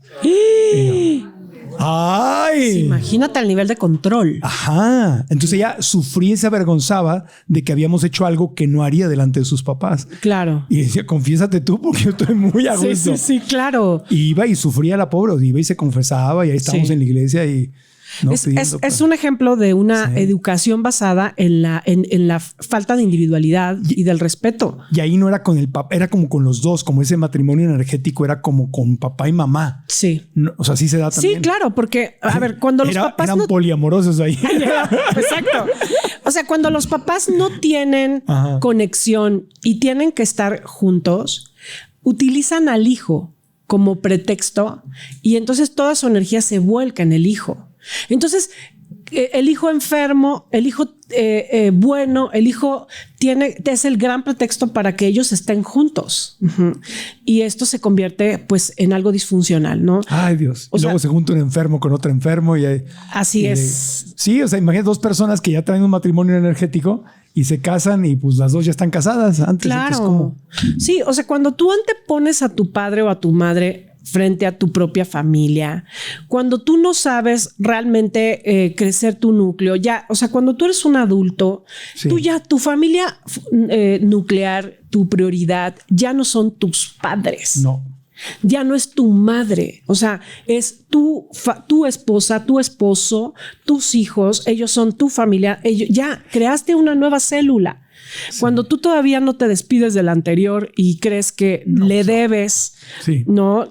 ¡Ay! Sí, imagínate el nivel de control. Ajá. Entonces ella sufría y se avergonzaba de que habíamos hecho algo que no haría delante de sus papás. Claro. Y decía, confiésate tú porque yo estoy muy a gusto. Sí, claro. Y iba y sufría la pobre, iba y se confesaba y ahí estábamos en la iglesia y... ¿no? Es un ejemplo de una educación basada en la falta de individualidad y del respeto. Y ahí no era con el papá, era como con los dos, como ese matrimonio energético era como con papá y mamá. Sí. No, o sea, sí se da también. Sí, claro, porque, a ver, cuando los papás eran poliamorosos ahí. Exacto. O sea, cuando los papás no tienen conexión y tienen que estar juntos, utilizan al hijo como pretexto y entonces toda su energía se vuelca en el hijo. Entonces, el hijo enfermo, el hijo bueno, el hijo es el gran pretexto para que ellos estén juntos. Y esto se convierte pues en algo disfuncional, ¿no? Ay, Dios. Y luego se junta un enfermo con otro enfermo y así es. Sí, o sea, imagínate dos personas que ya traen un matrimonio energético y se casan y pues las dos ya están casadas antes. Claro. ¿Cómo? Sí, o sea, cuando tú antepones a tu padre o a tu madre frente a tu propia familia, cuando tú no sabes realmente crecer tu núcleo, ya, o sea, cuando tú eres un adulto, tú ya, tu familia nuclear, tu prioridad, ya no son tus padres. No. Ya no es tu madre, o sea, es tu esposa, tu esposo, tus hijos, ellos son tu familia, ya creaste una nueva célula. Sí. Cuando tú todavía no te despides del anterior y crees que le debes, no,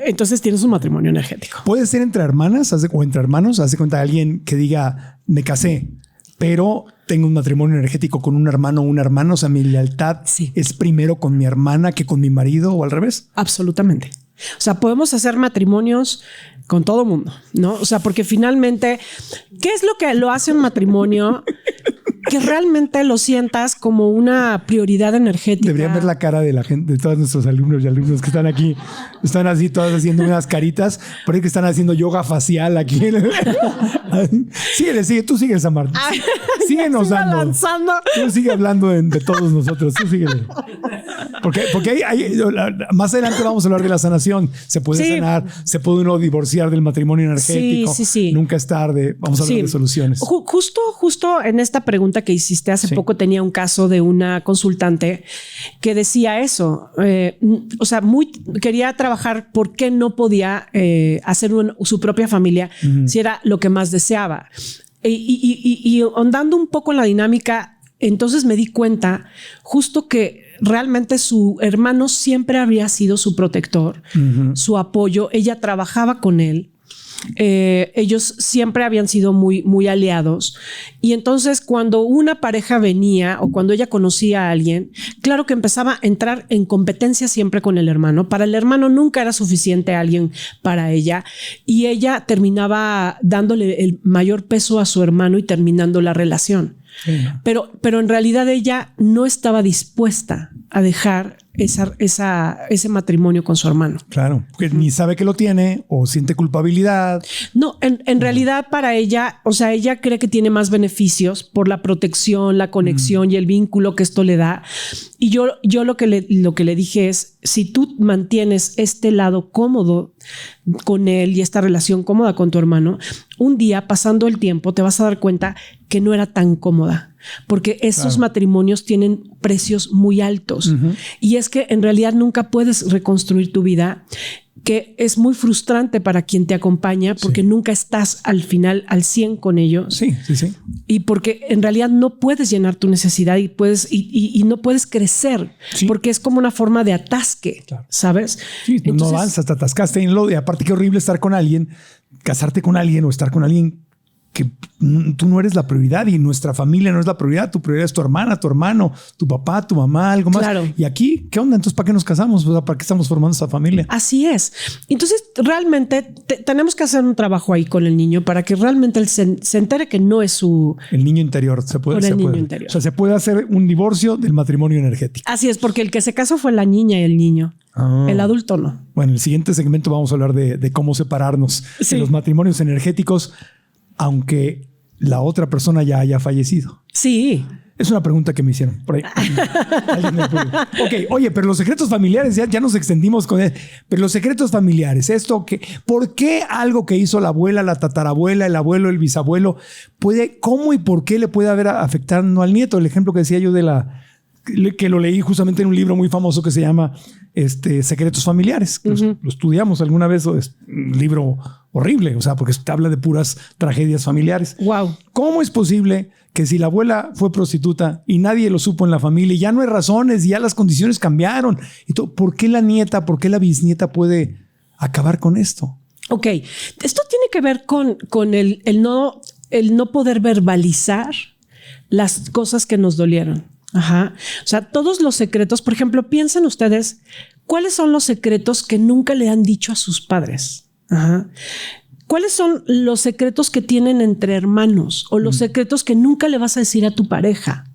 entonces tienes un matrimonio energético. Puede ser entre hermanas o entre hermanos. Haz de cuenta alguien que diga, me casé, pero tengo un matrimonio energético con un hermano o una hermana. O sea, mi lealtad es primero con mi hermana que con mi marido o al revés. Absolutamente. O sea, podemos hacer matrimonios con todo mundo, ¿no? O sea, porque finalmente, ¿qué es lo que lo hace un matrimonio? Que realmente lo sientas como una prioridad energética. Deberían ver la cara de la gente, de todos nuestros alumnos y alumnos que están aquí. Están así, todas haciendo unas caritas. Parece que están haciendo yoga facial aquí. Síguele, tú sigue, Samar. Síguenos dando. Tú sigue hablando de todos nosotros. Tú síguele. Porque más adelante vamos a hablar de la sanación. Se puede sanar, se puede uno divorciar del matrimonio energético. Sí. Nunca es tarde. Vamos a hablar de soluciones. Justo en esta pregunta que hiciste hace poco tenía un caso de una consultante que decía eso. O sea, quería trabajar porque no podía hacer su propia familia si era lo que más deseaba. Y ahondando un poco en la dinámica, entonces me di cuenta justo que realmente su hermano siempre había sido su protector, su apoyo. Ella trabajaba con él. Ellos siempre habían sido muy, muy aliados. Y entonces cuando una pareja venía o cuando ella conocía a alguien, claro que empezaba a entrar en competencia siempre con el hermano. Para el hermano nunca era suficiente alguien para ella y ella terminaba dándole el mayor peso a su hermano y terminando la relación. Pero en realidad ella no estaba dispuesta a dejar ese matrimonio con su hermano. Claro, porque ni sabe que lo tiene o siente culpabilidad. No, en realidad para ella, o sea, ella cree que tiene más beneficios por la protección, la conexión y el vínculo que esto le da. Y yo lo que le dije es, si tú mantienes este lado cómodo con él y esta relación cómoda con tu hermano, un día pasando el tiempo te vas a dar cuenta que no era tan cómoda. Porque esos matrimonios tienen precios muy altos. Y es que en realidad nunca puedes reconstruir tu vida, que es muy frustrante para quien te acompaña porque nunca estás al final al 100 con ellos. Sí. Y porque en realidad no puedes llenar tu necesidad y no puedes crecer porque es como una forma de atasque, ¿sabes? Sí, entonces, no avanzas, te atascaste en lo. Y aparte, qué horrible estar con alguien, casarte con alguien o estar con alguien que tú no eres la prioridad y nuestra familia no es la prioridad. Tu prioridad es tu hermana, tu hermano, tu papá, tu mamá, algo más. Claro. Y aquí, ¿qué onda? Entonces, ¿para qué nos casamos? O sea, ¿para qué estamos formando esa familia? Así es. Entonces, realmente tenemos que hacer un trabajo ahí con el niño para que realmente él se entere que no es su... El niño interior. Se puede. Interior. O sea, se puede hacer un divorcio del matrimonio energético. Así es, porque el que se casó fue la niña y el niño. El adulto no. Bueno, en el siguiente segmento vamos a hablar de cómo separarnos de los matrimonios energéticos, aunque la otra persona ya haya fallecido. Sí. Es una pregunta que me hicieron por ahí. Ok, oye, pero los secretos familiares, ya nos extendimos con él. Pero los secretos familiares, ¿por qué algo que hizo la abuela, la tatarabuela, el abuelo, el bisabuelo, cómo y por qué le puede haber afectado al nieto? El ejemplo que decía yo que lo leí justamente en un libro muy famoso que se llama Secretos Familiares. Lo estudiamos alguna vez. Es un libro horrible, o sea, porque habla de puras tragedias familiares. Wow. ¿Cómo es posible que si la abuela fue prostituta y nadie lo supo en la familia, ya no hay razones, ya las condiciones cambiaron? Y todo, ¿por qué la nieta, por qué la bisnieta puede acabar con esto? Ok, esto tiene que ver con el no poder verbalizar las cosas que nos dolieron. Ajá. O sea, todos los secretos, por ejemplo, piensen ustedes, ¿cuáles son los secretos que nunca le han dicho a sus padres? Ajá. ¿Cuáles son los secretos que tienen entre hermanos o los secretos que nunca le vas a decir a tu pareja?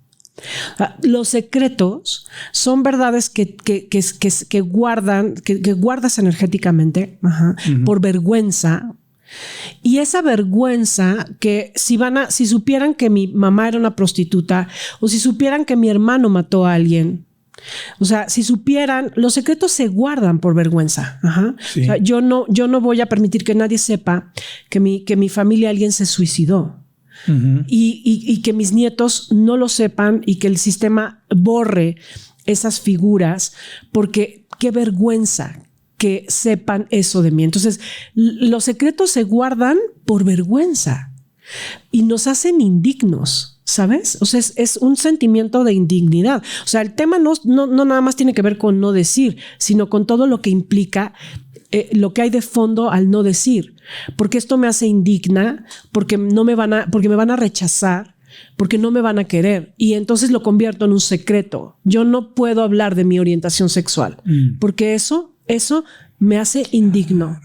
Los secretos son verdades que guardas energéticamente, por vergüenza. Y esa vergüenza que si supieran que mi mamá era una prostituta o si supieran que mi hermano mató a alguien, o sea, si supieran, los secretos se guardan por vergüenza. Sí. O sea, yo no voy a permitir que nadie sepa que mi familia, alguien se suicidó. Y que mis nietos no lo sepan y que el sistema borre esas figuras, porque qué vergüenza que sepan eso de mí. Entonces, los secretos se guardan por vergüenza y nos hacen indignos, ¿sabes? O sea, es un sentimiento de indignidad. O sea, el tema no nada más tiene que ver con no decir, sino con todo lo que implica lo que hay de fondo al no decir. Porque esto me hace indigna, porque me van a rechazar, porque no me van a querer. Y entonces lo convierto en un secreto. Yo no puedo hablar de mi orientación sexual, porque eso me hace indigno.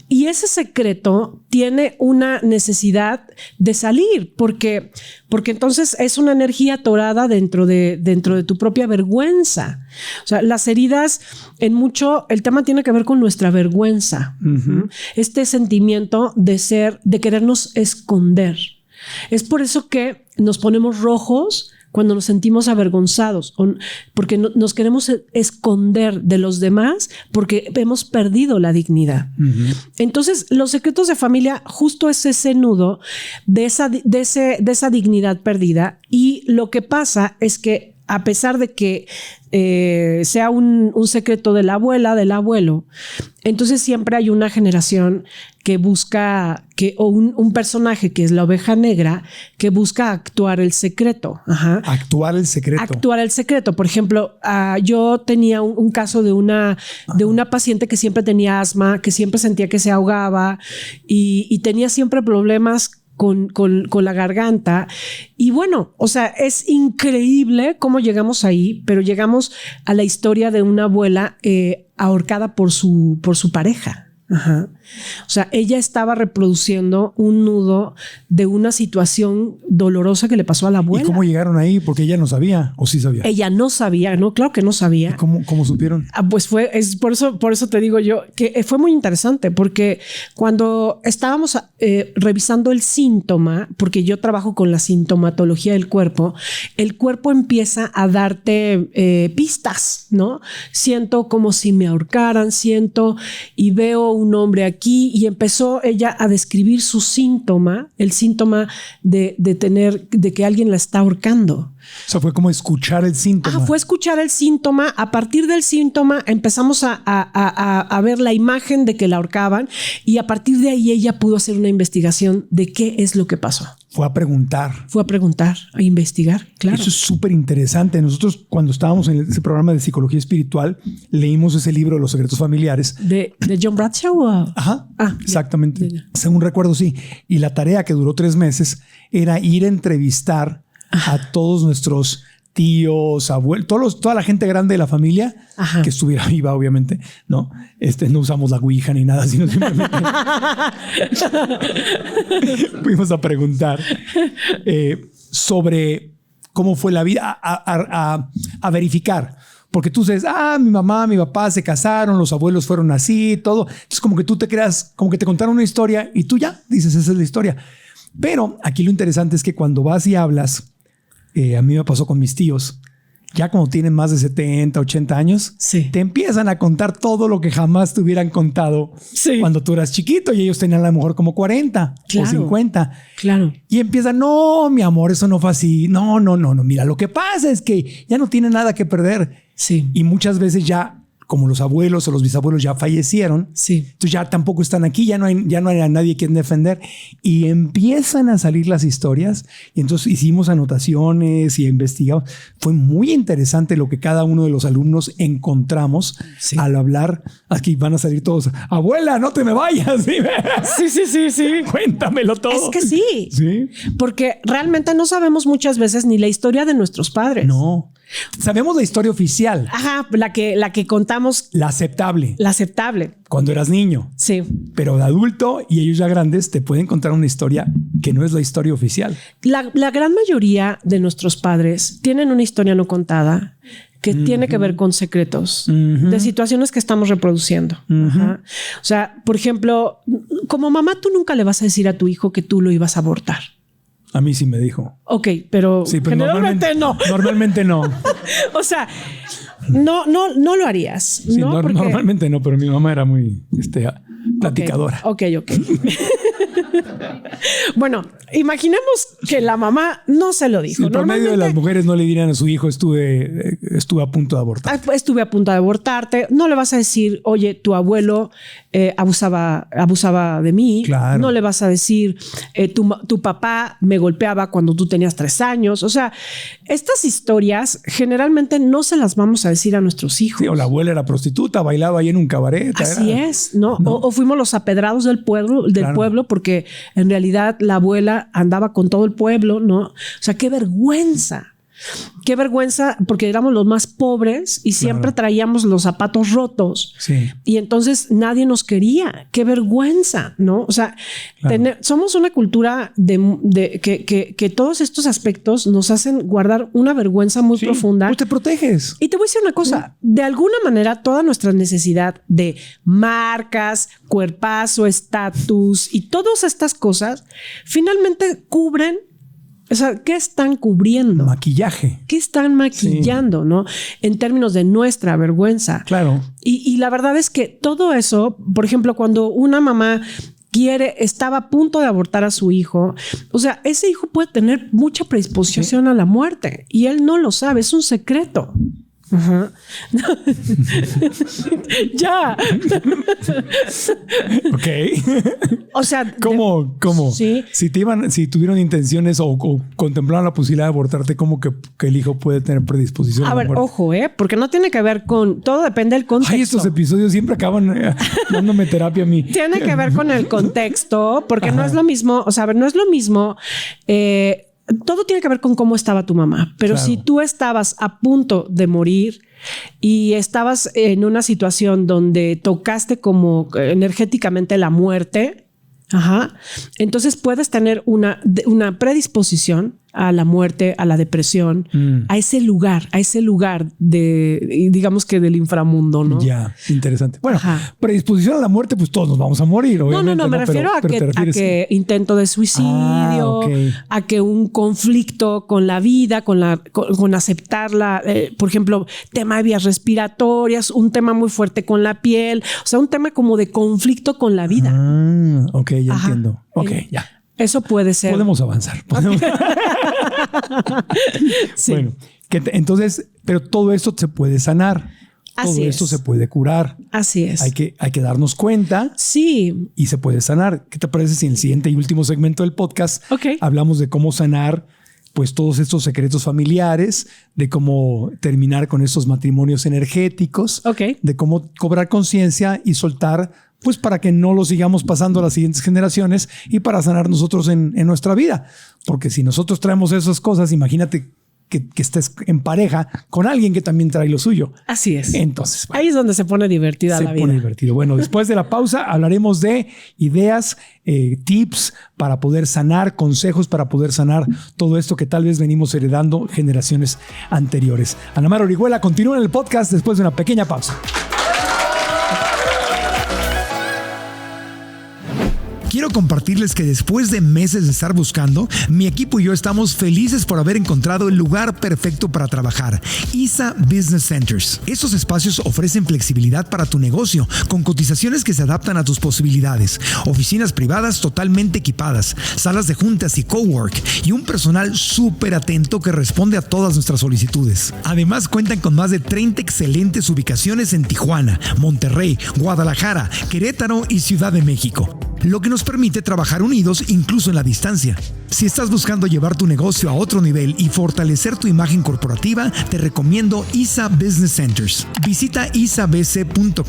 Y ese secreto tiene una necesidad de salir, porque entonces es una energía atorada dentro de tu propia vergüenza. O sea, las heridas, el tema tiene que ver con nuestra vergüenza. Este sentimiento de querernos esconder. Es por eso que nos ponemos rojos cuando nos sentimos avergonzados, porque nos queremos esconder de los demás porque hemos perdido la dignidad. Entonces, los secretos de familia justo es ese nudo de esa dignidad perdida. Y lo que pasa es que a pesar de que sea un secreto de la abuela, del abuelo, entonces siempre hay una generación que busca, o un personaje que es la oveja negra, que busca actuar el secreto. Actuar el secreto. Actuar el secreto. Por ejemplo, yo tenía un caso de una paciente que siempre tenía asma, que siempre sentía que se ahogaba y tenía siempre problemas con la garganta. Y bueno, o sea, es increíble cómo llegamos ahí, pero llegamos a la historia de una abuela ahorcada por su pareja. O sea, ella estaba reproduciendo un nudo de una situación dolorosa que le pasó a la abuela. ¿Y cómo llegaron ahí? Porque ella no sabía, ¿o sí sabía? Ella no sabía, no, claro que no sabía. ¿Y cómo supieron? Pues por eso te digo yo que fue muy interesante, porque cuando estábamos revisando el síntoma, porque yo trabajo con la sintomatología del cuerpo, el cuerpo empieza a darte pistas, ¿no? Siento como si me ahorcaran, y veo un hombre aquí, y empezó ella a describir su síntoma, el síntoma de que alguien la está ahorcando. O sea, fue como escuchar el síntoma. Fue escuchar el síntoma. A partir del síntoma empezamos a ver la imagen de que la ahorcaban, y a partir de ahí ella pudo hacer una investigación de qué es lo que pasó. Fue a preguntar. Fue a preguntar, a investigar, claro. Eso es súper interesante. Nosotros, cuando estábamos en ese programa de psicología espiritual, leímos ese libro, Los secretos familiares. ¿De John Bradshaw? Ajá, exactamente. Según recuerdo, sí. Y la tarea, que duró 3 meses, era ir a entrevistar a todos nuestros tíos, abuelos, toda la gente grande de la familia que estuviera viva, obviamente, ¿no? No usamos la ouija ni nada, sino simplemente fuimos a preguntar sobre cómo fue la vida, a verificar. Porque tú dices, mi mamá, mi papá se casaron, los abuelos fueron así, todo. Entonces como que tú te creas, como que te contaron una historia y tú ya dices, esa es la historia. Pero aquí lo interesante es que cuando vas y hablas, a mí me pasó con mis tíos, ya cuando tienen más de 70, 80 años, te empiezan a contar todo lo que jamás te hubieran contado cuando tú eras chiquito y ellos tenían a lo mejor como 40 o 50. Claro. Y empiezan, no, mi amor, eso no fue así. No. Mira, lo que pasa es que ya no tiene nada que perder. Sí. Y muchas veces ya, como los abuelos o los bisabuelos ya fallecieron, entonces ya tampoco están aquí, ya no hay a nadie quien defender. Y empiezan a salir las historias. Y entonces hicimos anotaciones y investigamos. Fue muy interesante lo que cada uno de los alumnos encontramos al hablar. Aquí van a salir todos. Abuela, no te me vayas. Sí. Cuéntamelo todo. Es que sí. Porque realmente no sabemos muchas veces ni la historia de nuestros padres. No. Sabemos la historia oficial. La que contamos. La aceptable. Cuando eras niño. Sí. Pero de adulto y ellos ya grandes te pueden contar una historia que no es la historia oficial. La gran mayoría de nuestros padres tienen una historia no contada que tiene que ver con secretos de situaciones que estamos reproduciendo. O sea, por ejemplo, como mamá, tú nunca le vas a decir a tu hijo que tú lo ibas a abortar. A mí sí me dijo. Ok, pero generalmente no. Normalmente no. O sea, no lo harías. Sí, ¿no? Porque... Normalmente no, pero mi mamá era muy platicadora. Ok. Bueno, imaginemos que la mamá no se lo dijo. Sí, por medio de las mujeres no le dirían a su hijo, estuve a punto de abortar. Estuve a punto de abortarte. No le vas a decir, oye, tu abuelo abusaba de mí. Claro. No le vas a decir, tu papá me golpeaba cuando tú tenías 3 años. O sea, estas historias generalmente no se las vamos a decir a nuestros hijos. Sí, o la abuela era prostituta, bailaba ahí en un cabaret. Así es, ¿no? O fuimos los apedrados del pueblo, porque en realidad la abuela andaba con todo el pueblo, ¿no? O sea, qué vergüenza. Qué vergüenza, porque éramos los más pobres y siempre traíamos los zapatos rotos. Sí. Y entonces nadie nos quería. Qué vergüenza, ¿no? O sea, somos una cultura que todos estos aspectos nos hacen guardar una vergüenza muy profunda. Pues te proteges. Y te voy a decir una cosa. De alguna manera, toda nuestra necesidad de marcas, cuerpazo, estatus y todas estas cosas finalmente cubren. O sea, ¿qué están cubriendo? Maquillaje. ¿Qué están maquillando, no? En términos de nuestra vergüenza. Claro. Y la verdad es que todo eso, por ejemplo, cuando una mamá estaba a punto de abortar a su hijo, o sea, ese hijo puede tener mucha predisposición a la muerte y él no lo sabe, es un secreto. Ya. Ok. O sea, ¿Cómo? Sí. Si tuvieron intenciones o contemplaron la posibilidad de abortarte, ¿cómo que el hijo puede tener predisposición a la muerte? Ojo, porque no tiene que ver con todo, depende del contexto. Ay, estos episodios siempre acaban dándome terapia a mí. Tiene que ver con el contexto, porque no es lo mismo. O sea, no es lo mismo. Todo tiene que ver con cómo estaba tu mamá. Pero si tú estabas a punto de morir y estabas en una situación donde tocaste como energéticamente la muerte, entonces puedes tener una predisposición a la muerte, a la depresión, a ese lugar de, digamos que del inframundo, ¿no? Ya, interesante. Bueno, predisposición a la muerte, pues todos nos vamos a morir, obviamente. No, me refiero a que intento de suicidio, a que un conflicto con la vida, con aceptarla, por ejemplo, tema de vías respiratorias, un tema muy fuerte con la piel, o sea, un tema como de conflicto con la vida. Ok, ya entiendo. Ok, ya. Eso puede ser. Podemos avanzar. Sí. Bueno, entonces, pero todo esto se puede sanar. todo esto se puede curar. Así es. Hay que darnos cuenta. Sí. Y se puede sanar. ¿Qué te parece si en el siguiente y último segmento del podcast hablamos de cómo sanar pues todos estos secretos familiares, de cómo terminar con estos matrimonios energéticos, de cómo cobrar conciencia y soltar, pues para que no lo sigamos pasando a las siguientes generaciones y para sanar nosotros en nuestra vida? Porque si nosotros traemos esas cosas, imagínate que estés en pareja con alguien que también trae lo suyo. Así es. Entonces, bueno, ahí es donde se pone divertida la vida. Se pone divertido. Bueno, después de la pausa hablaremos de ideas, tips para poder sanar, consejos para poder sanar todo esto que tal vez venimos heredando generaciones anteriores. Ana Mar Orihuela continúa en el podcast después de una pequeña pausa. Quiero compartirles que después de meses de estar buscando, mi equipo y yo estamos felices por haber encontrado el lugar perfecto para trabajar. ISA Business Centers. Estos espacios ofrecen flexibilidad para tu negocio, con cotizaciones que se adaptan a tus posibilidades, oficinas privadas totalmente equipadas, salas de juntas y cowork, y un personal súper atento que responde a todas nuestras solicitudes. Además, cuentan con más de 30 excelentes ubicaciones en Tijuana, Monterrey, Guadalajara, Querétaro y Ciudad de México, lo que nos permite trabajar unidos incluso en la distancia. Si estás buscando llevar tu negocio a otro nivel y fortalecer tu imagen corporativa, te recomiendo ISA Business Centers. Visita isabc.com.mx.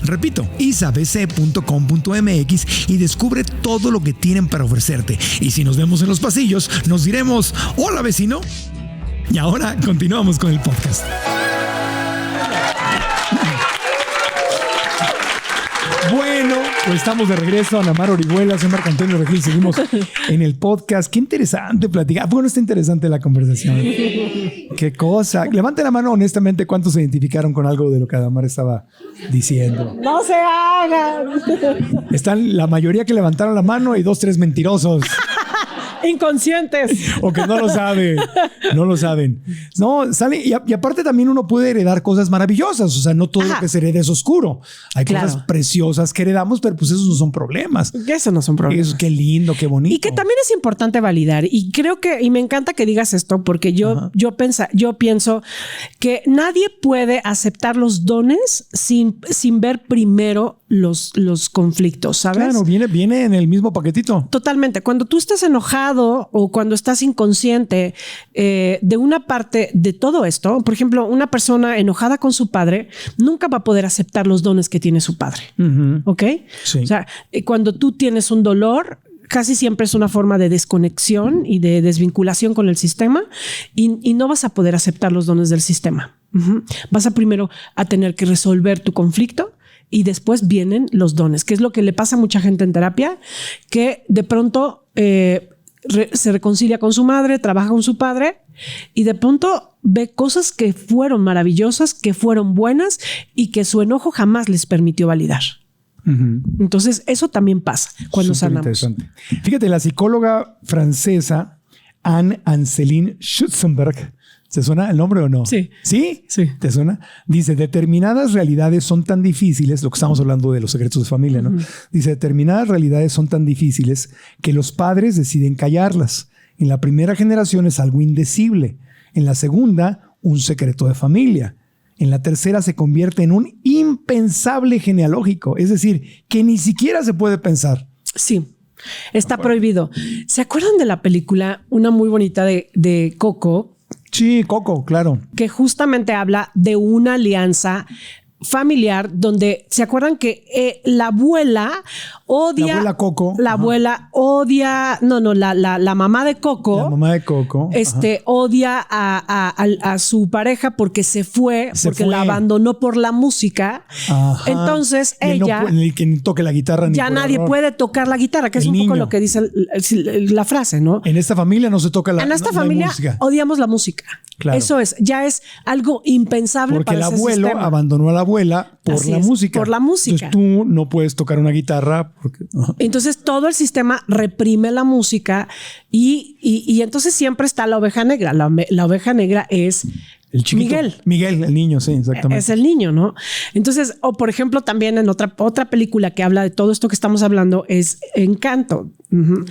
Repito, isabc.com.mx y descubre todo lo que tienen para ofrecerte. Y si nos vemos en los pasillos, nos diremos, hola vecino. Y ahora continuamos con el podcast. Bueno, pues estamos de regreso. Ana Mar Orihuela, soy Marco Antonio Regil. Seguimos en el podcast. Qué interesante platicar. Bueno, está interesante la conversación. Qué cosa. Levante la mano honestamente. ¿Cuántos se identificaron con algo de lo que Ana Mar estaba diciendo? ¡No se hagan! Están la mayoría que levantaron la mano y 2, 3 mentirosos. Inconscientes. O que no lo saben. No lo saben. No, sale. Y aparte también uno puede heredar cosas maravillosas. O sea, no todo lo que se hereda es oscuro. Hay cosas preciosas que heredamos, pero pues esos no son problemas. Eso no son problemas. Eso, qué lindo, qué bonito. Y que también es importante validar. Y creo que, y me encanta que digas esto, porque yo pienso que nadie puede aceptar los dones sin ver primero los conflictos, ¿sabes? Claro, viene en el mismo paquetito. Totalmente. Cuando tú estás enojado o cuando estás inconsciente de una parte de todo esto, por ejemplo, una persona enojada con su padre nunca va a poder aceptar los dones que tiene su padre. ¿Ok? Sí. O sea, cuando tú tienes un dolor, casi siempre es una forma de desconexión y de desvinculación con el sistema y no vas a poder aceptar los dones del sistema. Vas a primero a tener que resolver tu conflicto y después vienen los dones, que es lo que le pasa a mucha gente en terapia, que de pronto se reconcilia con su madre, trabaja con su padre y de pronto ve cosas que fueron maravillosas, que fueron buenas y que su enojo jamás les permitió validar. Entonces eso también pasa cuando sanamos. Fíjate, la psicóloga francesa Anne-Anceline Schutzenberg, ¿te suena el nombre o no? Sí. ¿Sí? Sí. ¿Te suena? Dice, determinadas realidades son tan difíciles, lo que estamos hablando de los secretos de familia, ¿no? Dice, determinadas realidades son tan difíciles que los padres deciden callarlas. En la primera generación es algo indecible. En la segunda, un secreto de familia. En la tercera se convierte en un impensable genealógico. Es decir, que ni siquiera se puede pensar. Sí. Está prohibido. ¿Se acuerdan de la película, una muy bonita de Coco? Sí, Coco, claro. Que justamente habla de una alianza familiar donde se acuerdan que la abuela odia. La abuela Coco. La abuela odia. La mamá de Coco. La mamá de Coco. Odia a su pareja porque se fue. La abandonó por la música. Ajá. Entonces ella. El que toque la guitarra. Ya nadie puede tocar la guitarra, que es un poco lo que dice la frase, ¿no? En esta familia no se toca la música. En esta familia odiamos la música. Claro. Eso ya es algo impensable porque para ese sistema. Porque el abuelo abandonó a la abuela por la música. Por la música. Entonces tú no puedes tocar una guitarra. Entonces todo el sistema reprime la música y entonces siempre está la oveja negra. La oveja negra es el chiquito. Miguel, el niño, sí, exactamente. Es el niño, ¿no? Entonces, o por ejemplo, también en otra película que habla de todo esto que estamos hablando es Encanto.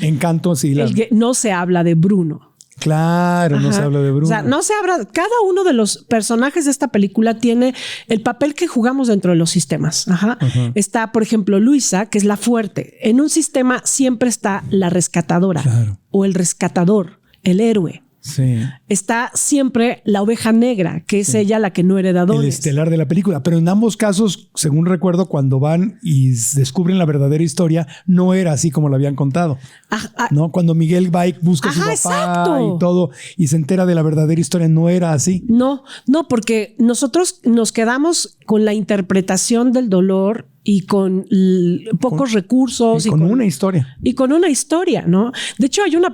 Encanto, sí. No se habla de Bruno. Claro, no se habla de Bruno. O sea, no se habla. Cada uno de los personajes de esta película tiene el papel que jugamos dentro de los sistemas. Está, por ejemplo, Luisa, que es la fuerte. En un sistema siempre está la rescatadora o el rescatador, el héroe. Sí. Está siempre la oveja negra, que es ella la que no hereda dones. El estelar de la película. Pero en ambos casos, según recuerdo, cuando van y descubren la verdadera historia, no era así como lo habían contado. ¿No? Cuando Miguel va y busca a su papá y todo y se entera de la verdadera historia, no era así. No, porque nosotros nos quedamos con la interpretación del dolor y con pocos recursos. Y con una historia. Y con una historia, ¿no? De hecho, hay otra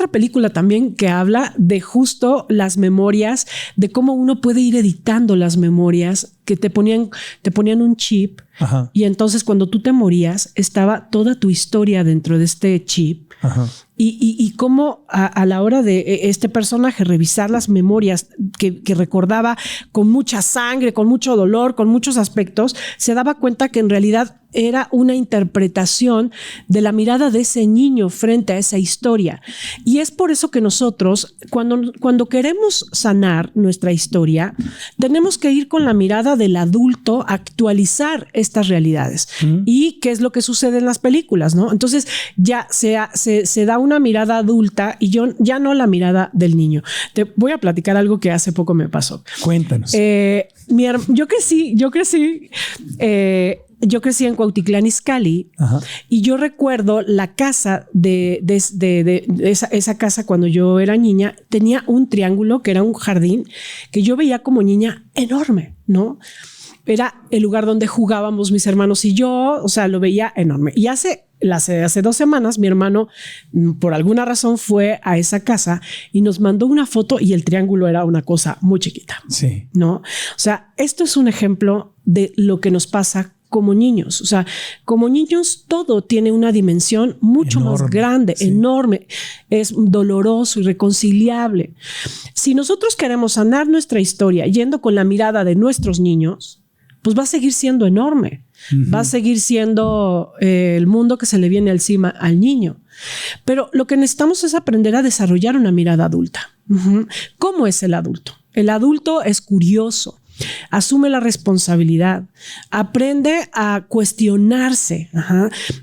película también que habla de justo las memorias, de cómo uno puede ir editando las memorias, que te ponían un chip. Y entonces cuando tú te morías, estaba toda tu historia dentro de este chip. Y cómo a la hora de este personaje revisar las memorias que recordaba con mucha sangre, con mucho dolor, con muchos aspectos, se daba cuenta que en realidad era una interpretación de la mirada de ese niño frente a esa historia. Y es por eso que nosotros, cuando queremos sanar nuestra historia, tenemos que ir con la mirada del adulto a actualizar estas realidades. ¿Y qué es lo que sucede en las películas, no? Entonces ya se da una mirada adulta y ya no la mirada del niño. Te voy a platicar algo que hace poco me pasó. Cuéntanos. Yo crecí en Cuautitlán Izcalli y yo recuerdo la casa de esa casa cuando yo era niña. Tenía un triángulo que era un jardín que yo veía como niña enorme, ¿no? Era el lugar donde jugábamos mis hermanos y yo, o sea, lo veía enorme. Y hace 2 semanas mi hermano por alguna razón fue a esa casa y nos mandó una foto y el triángulo era una cosa muy chiquita. Sí. ¿No? O sea, esto es un ejemplo de lo que nos pasa como niños. O sea, como niños todo tiene una dimensión mucho más grande, enorme, es doloroso, irreconciliable. Si nosotros queremos sanar nuestra historia yendo con la mirada de nuestros niños, pues va a seguir siendo enorme. Va a seguir siendo el mundo que se le viene encima al niño. Pero lo que necesitamos es aprender a desarrollar una mirada adulta. ¿Cómo es el adulto? El adulto es curioso, asume la responsabilidad, aprende a cuestionarse,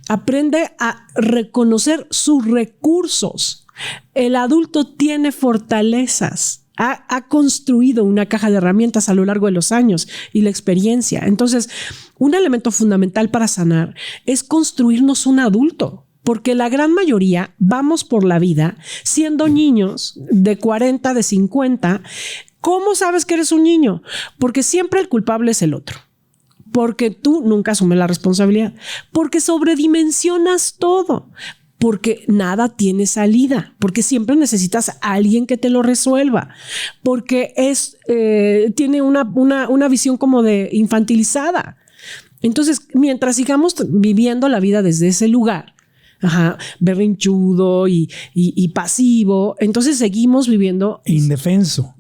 aprende a reconocer sus recursos. El adulto tiene fortalezas. Ha construido una caja de herramientas a lo largo de los años y la experiencia. Entonces, un elemento fundamental para sanar es construirnos un adulto, porque la gran mayoría vamos por la vida siendo niños de 40, de 50. ¿Cómo sabes que eres un niño? Porque siempre el culpable es el otro. Porque tú nunca asumes la responsabilidad. Porque sobredimensionas todo. Porque nada tiene salida, porque siempre necesitas a alguien que te lo resuelva, porque tiene una visión como de infantilizada. Entonces, mientras sigamos viviendo la vida desde ese lugar, berrinchudo y pasivo, entonces seguimos viviendo indefenso.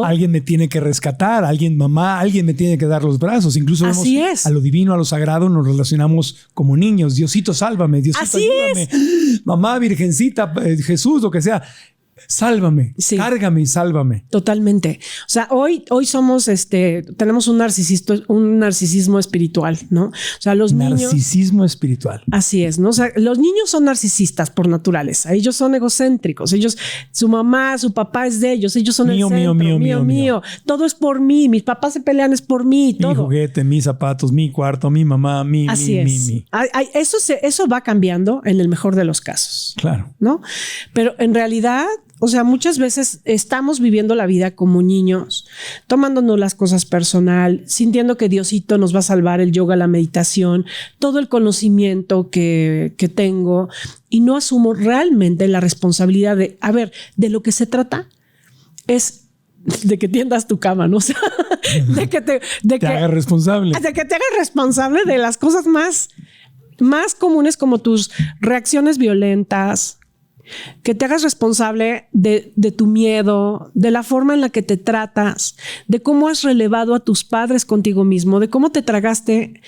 Alguien me tiene que rescatar, alguien me tiene que dar los brazos. Incluso vemos a lo divino, a lo sagrado, nos relacionamos como niños. Diosito, sálvame, Diosito, ayúdame. Mamá, Virgencita, Jesús, lo que sea. Sálvame, cárgame y sálvame. Totalmente. O sea, hoy somos, tenemos un narcisismo espiritual, ¿no? O sea, los niños. Narcisismo espiritual. Así es, ¿no? O sea, los niños son narcisistas por naturaleza. Ellos son egocéntricos. Su mamá, su papá es de ellos. Ellos son el centro. Mío. Todo es por mí. Mis papás se pelean, es por mí. Todo. Mi juguete, mis zapatos, mi cuarto, mi mamá, mi. Eso va cambiando en el mejor de los casos. Claro. ¿No? Pero en realidad, o sea, muchas veces estamos viviendo la vida como niños, tomándonos las cosas personal, sintiendo que Diosito nos va a salvar, el yoga, la meditación, todo el conocimiento que tengo, y no asumo realmente la responsabilidad de lo que se trata es de que tiendas tu cama, ¿no? O sea, de que te hagas responsable. De que te hagas responsable de las cosas más comunes, como tus reacciones violentas, que te hagas responsable de tu miedo, de la forma en la que te tratas, de cómo has relevado a tus padres contigo mismo, de cómo te tragaste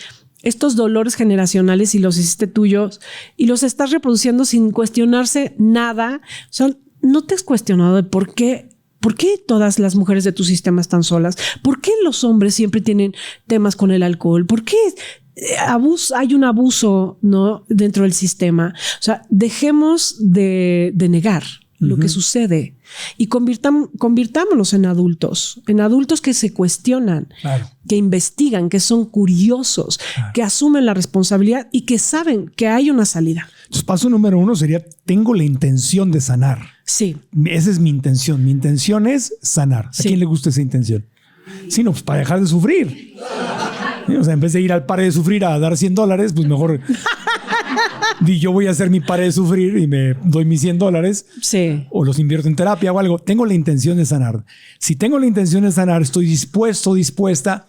estos dolores generacionales y los hiciste tuyos y los estás reproduciendo sin cuestionarse nada. O sea, ¿no te has cuestionado de por qué todas las mujeres de tu sistema están solas? ¿Por qué los hombres siempre tienen temas con el alcohol? ¿Por qué hay un abuso, ¿no?, dentro del sistema? O sea, dejemos de negar lo que sucede y convirtámonos en adultos que se cuestionan, que investigan, que son curiosos, que asumen la responsabilidad y que saben que hay una salida. Entonces, paso número 1 sería: tengo la intención de sanar. Sí. Esa es mi intención. Mi intención es sanar. ¿A quién le gusta esa intención? Sí, no, pues para dejar de sufrir. O sea, en vez de ir al pare de sufrir a dar $100, pues mejor yo voy a hacer mi pare de sufrir y me doy mis $100. Sí. O los invierto en terapia o algo. Tengo la intención de sanar. Si tengo la intención de sanar, estoy dispuesta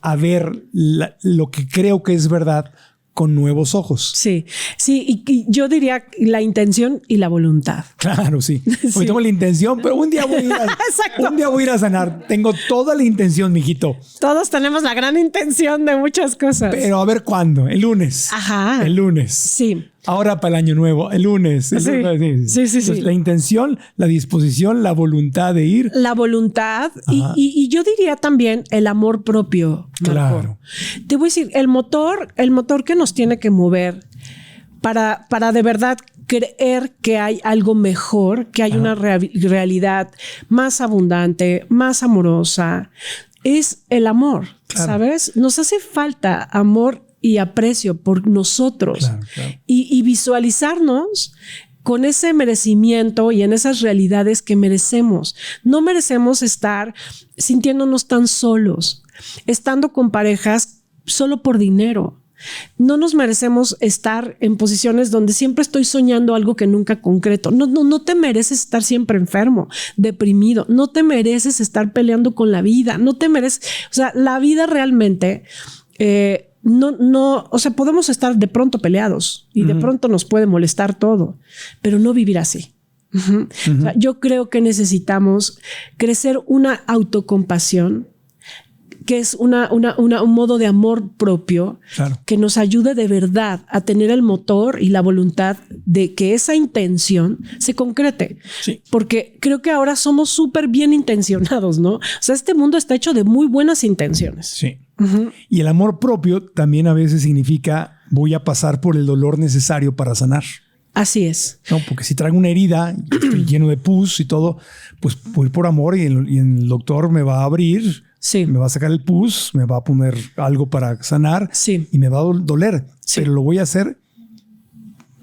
a ver lo que creo que es verdad con nuevos ojos. Sí, sí, y yo diría la intención y la voluntad. Claro, sí. Porque tengo la intención, pero un día voy a ir a sanar. Tengo toda la intención, mijito. Todos tenemos la gran intención de muchas cosas. Pero a ver cuándo. El lunes. Ajá. El lunes. Sí. Ahora para el año nuevo. El lunes. Sí. Entonces, la intención, la disposición, la voluntad de ir. La voluntad y yo diría también el amor propio. Marco. Claro. Te voy a decir, el motor que nos tiene que mover para de verdad creer que hay algo mejor, que hay una realidad más abundante, más amorosa, es el amor, ¿sabes? Nos hace falta amor y aprecio por nosotros y visualizarnos con ese merecimiento y en esas realidades que merecemos. No merecemos estar sintiéndonos tan solos, estando con parejas solo por dinero. No nos merecemos estar en posiciones donde siempre estoy soñando algo que nunca concreto. No te mereces estar siempre enfermo, deprimido. No te mereces estar peleando con la vida. No te mereces... O sea, la vida realmente... o sea, podemos estar de pronto peleados y de pronto nos puede molestar todo, pero no vivir así. O sea, yo creo que necesitamos crecer una autocompasión, que es un modo de amor propio que nos ayude de verdad a tener el motor y la voluntad de que esa intención se concrete. Sí. Porque creo que ahora somos súper bien intencionados, ¿no? O sea, este mundo está hecho de muy buenas intenciones. Sí. Y el amor propio también a veces significa voy a pasar por el dolor necesario para sanar. Así es. No, porque si traigo una herida, estoy lleno de pus y todo, pues voy por amor y el doctor me va a abrir. Sí. Me va a sacar el pus, me va a poner algo para sanar y me va a doler. Sí. Pero lo voy a hacer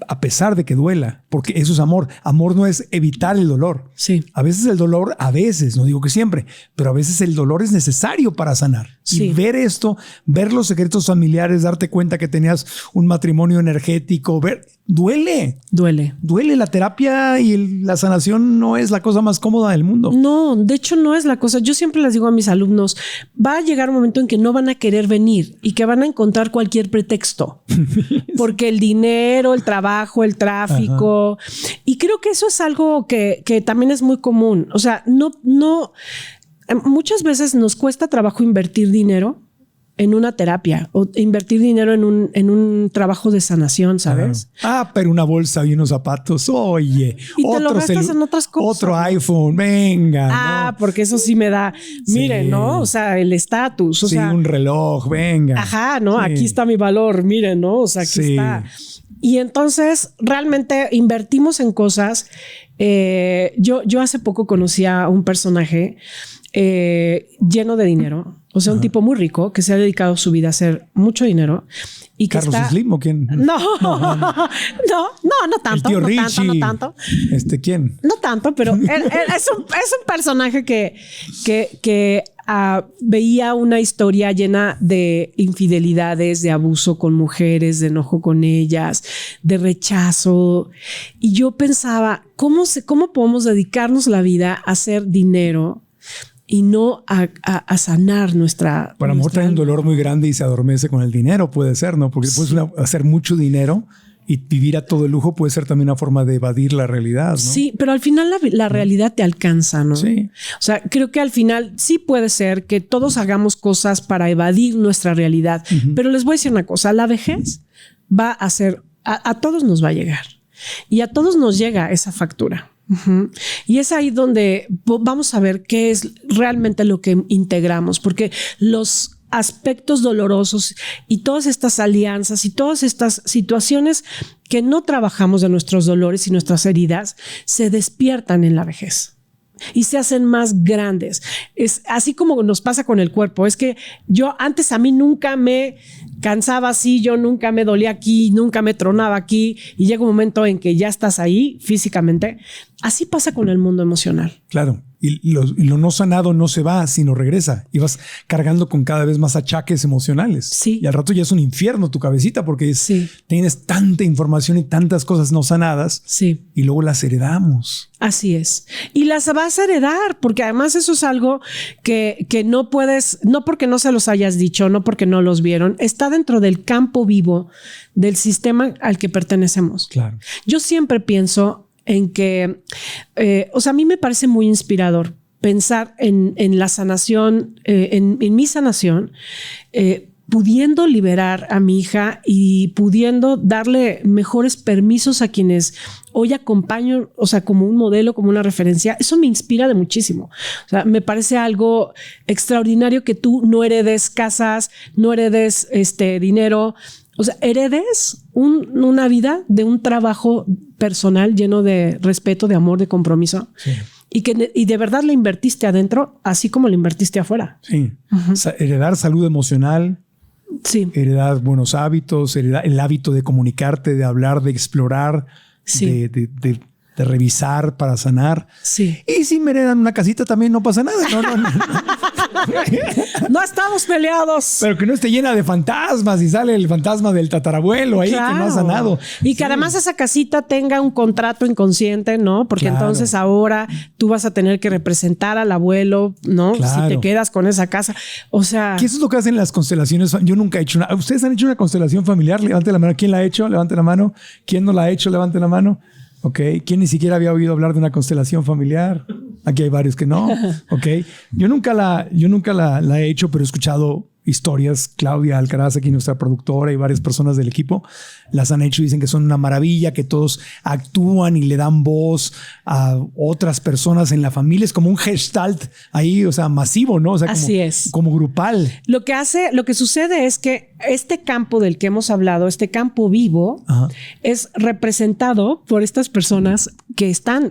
a pesar de que duela, porque eso es amor. Amor no es evitar el dolor. Sí. A veces el dolor, no digo que siempre, pero a veces el dolor es necesario para sanar. Sí. Y ver esto, ver los secretos familiares, darte cuenta que tenías un matrimonio energético, duele. La terapia y la sanación no es la cosa más cómoda del mundo. No, de hecho no es la cosa. Yo siempre les digo a mis alumnos, va a llegar un momento en que no van a querer venir y que van a encontrar cualquier pretexto. Porque el dinero, el trabajo, el tráfico. Y creo que eso es algo que también es muy común. O sea, no, muchas veces nos cuesta trabajo invertir dinero en una terapia o invertir dinero en un trabajo de sanación, ¿sabes? Pero una bolsa y unos zapatos, oye. Y te lo gastas en otras cosas. Otro iPhone, venga. ¿no? Porque eso sí me da, miren, ¿no? O sea, el estatus. Sí, un reloj, venga. Ajá, ¿no? Sí. Aquí está mi valor, miren, ¿no? O sea, aquí está. Y entonces realmente invertimos en cosas. Yo hace poco conocí a un personaje lleno de dinero. O sea, un tipo muy rico que se ha dedicado su vida a hacer mucho dinero. Y que ¿Carlos Slim o quién? No tanto. El tío Richie. No tanto. ¿Quién? No tanto, pero es un personaje que veía una historia llena de infidelidades, de abuso con mujeres, de enojo con ellas, de rechazo. Y yo pensaba, ¿cómo podemos dedicarnos la vida a hacer dinero y no a sanar nuestra... Para lo mejor trae un dolor muy grande y se adormece con el dinero, puede ser, ¿no? Porque puedes hacer mucho dinero y vivir a todo el lujo puede ser también una forma de evadir la realidad, ¿no? Sí, pero al final la realidad te alcanza, ¿no? Sí. O sea, creo que al final sí puede ser que todos hagamos cosas para evadir nuestra realidad. Pero les voy a decir una cosa, la vejez va a ser... A todos nos va a llegar. Y a todos nos llega esa factura. Uh-huh. Y es ahí donde vamos a ver qué es realmente lo que integramos, porque los aspectos dolorosos y todas estas alianzas y todas estas situaciones que no trabajamos de nuestros dolores y nuestras heridas se despiertan en la vejez y se hacen más grandes. Es así como nos pasa con el cuerpo. Es que yo antes a mí nunca me cansaba así, yo nunca me dolía aquí, nunca me tronaba aquí, y llega un momento en que ya estás ahí físicamente. Así pasa con el mundo emocional. Claro. Y lo no sanado no se va, sino regresa. Y vas cargando con cada vez más achaques emocionales. Sí. Y al rato ya es un infierno tu cabecita porque sí. Tienes tanta información y tantas cosas no sanadas. Sí. Y luego las heredamos. Así es. Y las vas a heredar, porque además eso es algo que no puedes, no porque no se los hayas dicho, no porque no los vieron, está dentro del campo vivo del sistema al que pertenecemos. Claro. Yo siempre pienso en que, a mí me parece muy inspirador pensar en la sanación, en mi sanación, pudiendo liberar a mi hija y pudiendo darle mejores permisos a quienes hoy acompaño, o sea, como un modelo, como una referencia. Eso me inspira de muchísimo. O sea, me parece algo extraordinario que tú no heredes casas, no heredes dinero. O sea, heredes una vida de un trabajo personal lleno de respeto, de amor, de compromiso. Sí. Y de verdad le invertiste adentro, así como le invertiste afuera. Sí. Uh-huh. Heredar salud emocional. Sí. Heredar buenos hábitos, heredar el hábito de comunicarte, de hablar, de explorar, sí. de revisar para sanar. Sí. Y si me heredan una casita también no pasa nada. No. No estamos peleados. Pero que no esté llena de fantasmas y sale el fantasma del tatarabuelo ahí, claro, que no ha sanado. Y que además esa casita tenga un contrato inconsciente, ¿no? Porque claro, entonces ahora tú vas a tener que representar al abuelo, ¿no? Claro. Si te quedas con esa casa. O sea... ¿Qué eso es lo que hacen las constelaciones? Yo nunca he hecho una... ¿Ustedes han hecho una constelación familiar? Levante la mano. ¿Quién la ha hecho? Levante la mano. ¿Quién no la ha hecho? Levante la mano. Ok. ¿Quién ni siquiera había oído hablar de una constelación familiar? Aquí hay varios que no. Ok. Yo nunca la he hecho, pero he escuchado historias. Claudia Alcaraz, aquí nuestra productora, y varias personas del equipo las han hecho y dicen que son una maravilla, que todos actúan y le dan voz a otras personas en la familia. Es como un gestalt ahí, o sea, masivo, ¿no? O sea, así es. Como grupal. Lo que sucede es que este campo del que hemos hablado, este campo vivo, ajá, es representado por estas personas que están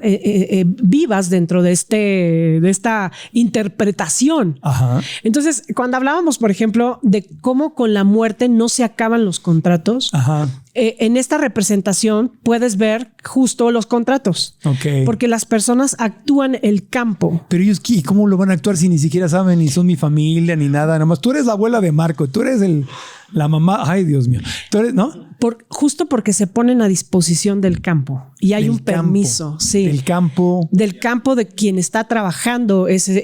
vivas dentro de esta interpretación. Ajá. Entonces, cuando hablábamos, por ejemplo, de cómo con la muerte no se acaban los contratos, ajá, en esta representación puedes ver justo los contratos. Okay. Porque las personas actúan el campo. Pero ellos, ¿y cómo lo van a actuar si ni siquiera saben, ni son mi familia, ni nada? Nada más, tú eres la abuela de Marco, tú eres la mamá. Ay, Dios mío. Tú eres, ¿no? Justo porque se ponen a disposición del campo y hay un permiso. Sí. Del campo. Del campo de quien está trabajando ese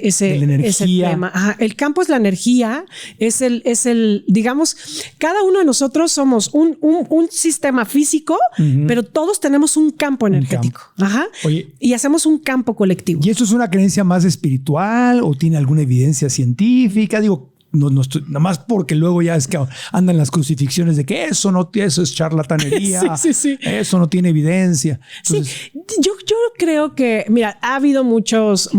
tema. Ajá. El campo es la energía, es el, digamos, cada uno de nosotros somos un sistema físico, uh-huh, pero todos tenemos un campo energético. Ajá. Oye, y hacemos un campo colectivo. ¿Y esto es una creencia más espiritual o tiene alguna evidencia científica? Digo, no estoy, nada más porque luego ya es que andan las crucifixiones de que eso es charlatanería. Sí. Eso no tiene evidencia. Entonces, sí, yo creo que, mira, ha habido muchos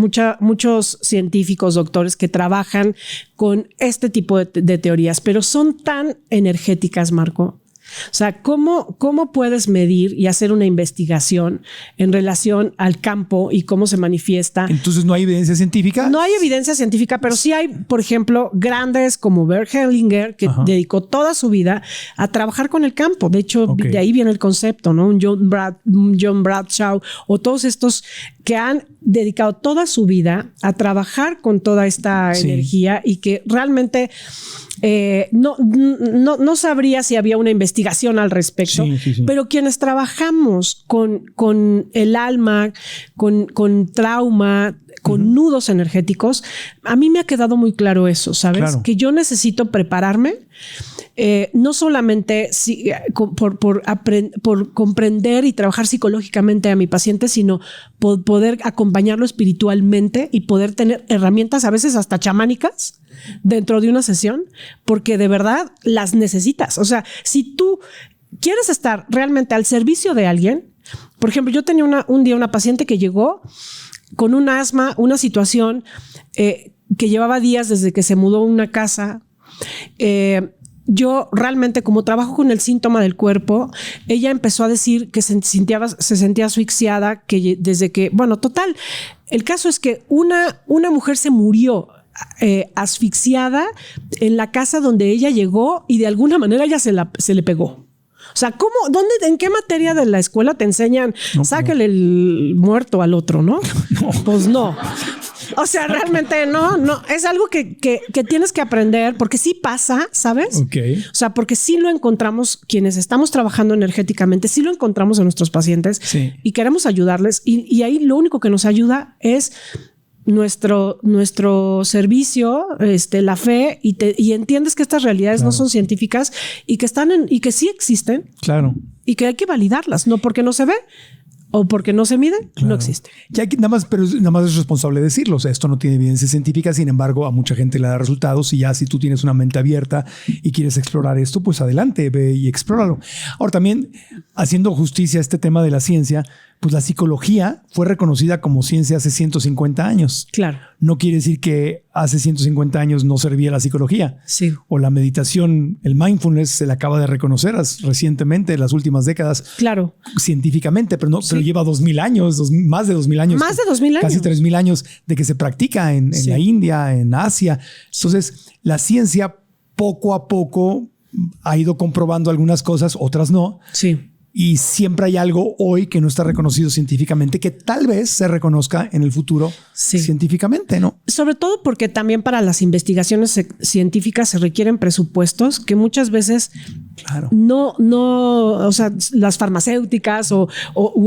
científicos, doctores que trabajan con este tipo de teorías, pero son tan energéticas, Marco. O sea, ¿cómo puedes medir y hacer una investigación en relación al campo y cómo se manifiesta? Entonces, ¿no hay evidencia científica? No hay evidencia científica, pero sí hay, por ejemplo, grandes como Bert Hellinger, que, ajá, dedicó toda su vida a trabajar con el campo. De hecho, okay, de ahí viene el concepto, ¿no? Un John Bradshaw o todos estos que han dedicado toda su vida a trabajar con toda esta, sí, energía, y que realmente no sabría si había una investigación al respecto, sí. Pero quienes trabajamos con el alma, con trauma, con, uh-huh, nudos energéticos, a mí me ha quedado muy claro eso, ¿sabes? Claro. Que yo necesito prepararme, no solamente por comprender y trabajar psicológicamente a mi paciente, sino poder acompañarlo espiritualmente y poder tener herramientas a veces hasta chamánicas dentro de una sesión, porque de verdad las necesitas. O sea, si tú quieres estar realmente al servicio de alguien, Por ejemplo, yo tenía un día una paciente que llegó con un asma, una situación que llevaba días desde que se mudó a una casa. Yo realmente, como trabajo con el síntoma del cuerpo, ella empezó a decir que se sentía asfixiada, que desde que, bueno, total, el caso es que una mujer se murió asfixiada en la casa donde ella llegó y de alguna manera ella se le pegó. O sea, ¿cómo, dónde, en qué materia de la escuela te enseñan sácale el muerto al otro, ¿no? Pues no. O sea, realmente no. Es algo que tienes que aprender porque sí pasa, ¿sabes? Okay. O sea, porque sí lo encontramos, quienes estamos trabajando energéticamente, sí lo encontramos en nuestros pacientes y queremos ayudarles. Y ahí lo único que nos ayuda es nuestro servicio, la fe, y entiendes que estas realidades no son científicas y que y que sí existen. Claro. Y que hay que validarlas, no porque no se ve o porque no se mide, no existe. Ya que nada más es responsable decirlo. O sea, esto no tiene evidencia científica, sin embargo, a mucha gente le da resultados y ya si tú tienes una mente abierta y quieres explorar esto, pues adelante, ve y explóralo. Ahora también, haciendo justicia a este tema de la ciencia, pues la psicología fue reconocida como ciencia hace 150 años. Claro. No quiere decir que hace 150 años no servía la psicología. Sí. O la meditación, el mindfulness se le acaba de reconocer recientemente, en las últimas décadas. Claro. Científicamente, pero lleva 2000 años, más de 2000 años. Más de 2000 años. Casi 3000 años de que se practica en la India, en Asia. Entonces, la ciencia poco a poco ha ido comprobando algunas cosas, otras no. Sí. Y siempre hay algo hoy que no está reconocido científicamente, que tal vez se reconozca en el futuro científicamente, ¿no? Sobre todo porque también para las investigaciones científicas se requieren presupuestos que muchas veces o sea, las farmacéuticas u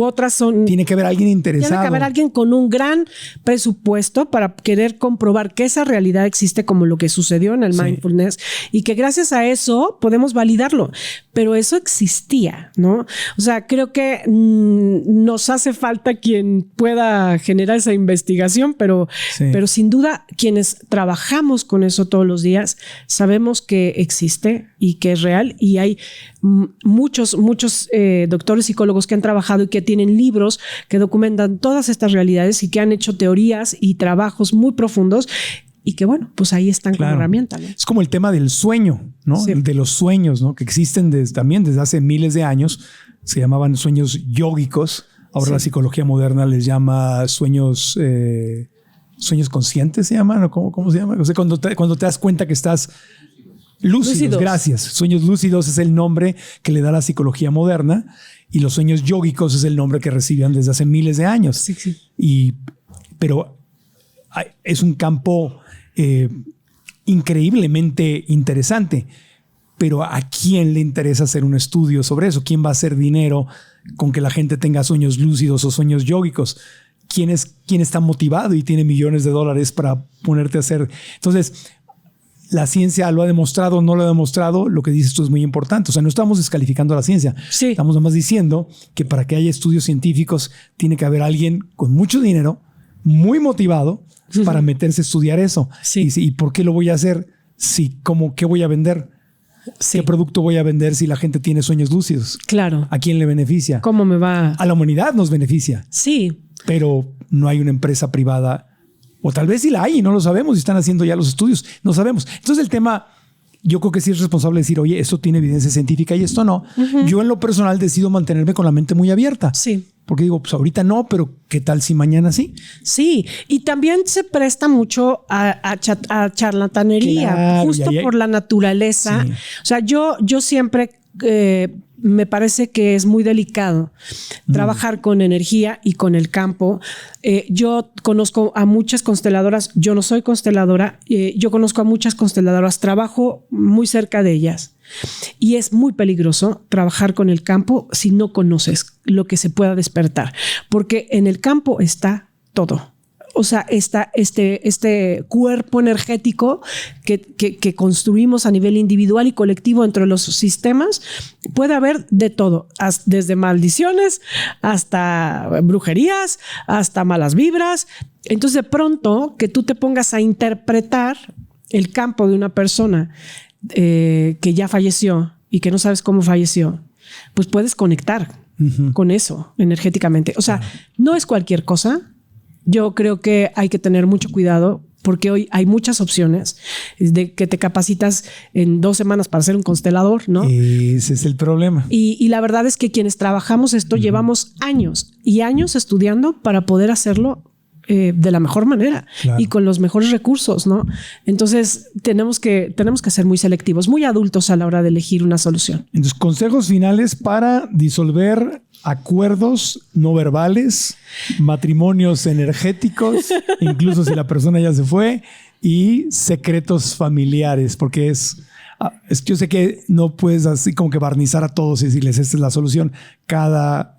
otras son... Tiene que haber alguien interesado. Tiene que haber alguien con un gran presupuesto para querer comprobar que esa realidad existe como lo que sucedió en el mindfulness y que gracias a eso podemos validarlo. Pero eso existía, ¿no? O sea, creo que nos hace falta quien pueda generar esa investigación, pero sin duda quienes trabajamos con eso todos los días sabemos que existe y que es real, y hay muchos doctores psicólogos que han trabajado y que tienen libros que documentan todas estas realidades y que han hecho teorías y trabajos muy profundos. Y que bueno, pues ahí están como herramienta, ¿no? Es como el tema del sueño, ¿no? Sí. De los sueños, ¿no? Que existen también desde hace miles de años. Se llamaban sueños yógicos. Ahora la psicología moderna les llama sueños conscientes, se llaman, ¿o cómo se llama? O sea, cuando te das cuenta que estás lúcidos. Gracias. Sueños lúcidos es el nombre que le da la psicología moderna, y los sueños yógicos es el nombre que recibían desde hace miles de años. Sí. Pero es un campo increíblemente interesante, pero ¿a quién le interesa hacer un estudio sobre eso? ¿Quién va a hacer dinero con que la gente tenga sueños lúcidos o sueños yógicos? ¿Quién está motivado y tiene millones de dólares para ponerte a hacer? Entonces, la ciencia lo ha demostrado, no lo ha demostrado. Lo que dices tú es muy importante. O sea, no estamos descalificando a la ciencia. Sí. Estamos nomás diciendo que para que haya estudios científicos tiene que haber alguien con mucho dinero, muy motivado, para meterse a estudiar eso. Sí. ¿Y por qué lo voy a hacer? ¿Qué voy a vender? ¿Qué producto voy a vender si la gente tiene sueños lúcidos? Claro. ¿A quién le beneficia? ¿Cómo me va? A la humanidad nos beneficia. Sí. Pero no hay una empresa privada, o tal vez sí la hay y no lo sabemos y están haciendo ya los estudios. No sabemos. Entonces el tema, yo creo que sí es responsable decir, oye, esto tiene evidencia científica y esto no. Yo en lo personal decido mantenerme con la mente muy abierta. Sí. Porque digo, pues ahorita no, pero ¿qué tal si mañana sí? Sí, y también se presta mucho a charlatanería, claro, justo por la naturaleza. Sí. O sea, yo siempre me parece que es muy delicado trabajar con energía y con el campo. Yo conozco a muchas consteladoras, yo no soy consteladora, yo conozco a muchas consteladoras, trabajo muy cerca de ellas. Y es muy peligroso trabajar con el campo si no conoces lo que se pueda despertar, porque en el campo está todo. O sea, está este cuerpo energético que construimos a nivel individual y colectivo entre los sistemas. Puede haber de todo, desde maldiciones hasta brujerías, hasta malas vibras. Entonces, de pronto, que tú te pongas a interpretar el campo de una persona que ya falleció y que no sabes cómo falleció, pues puedes conectar con eso energéticamente. O sea, no es cualquier cosa. Yo creo que hay que tener mucho cuidado porque hoy hay muchas opciones de que te capacitas en 2 semanas para ser un constelador, ¿no? Ese es el problema. Y la verdad es que quienes trabajamos esto llevamos años y años estudiando para poder hacerlo de la mejor manera y con los mejores recursos, ¿no? Entonces tenemos que ser muy selectivos, muy adultos a la hora de elegir una solución. Entonces, consejos finales para disolver acuerdos no verbales, matrimonios energéticos, incluso si la persona ya se fue, y secretos familiares, porque yo sé que no puedes así como que barnizar a todos y decirles esta es la solución.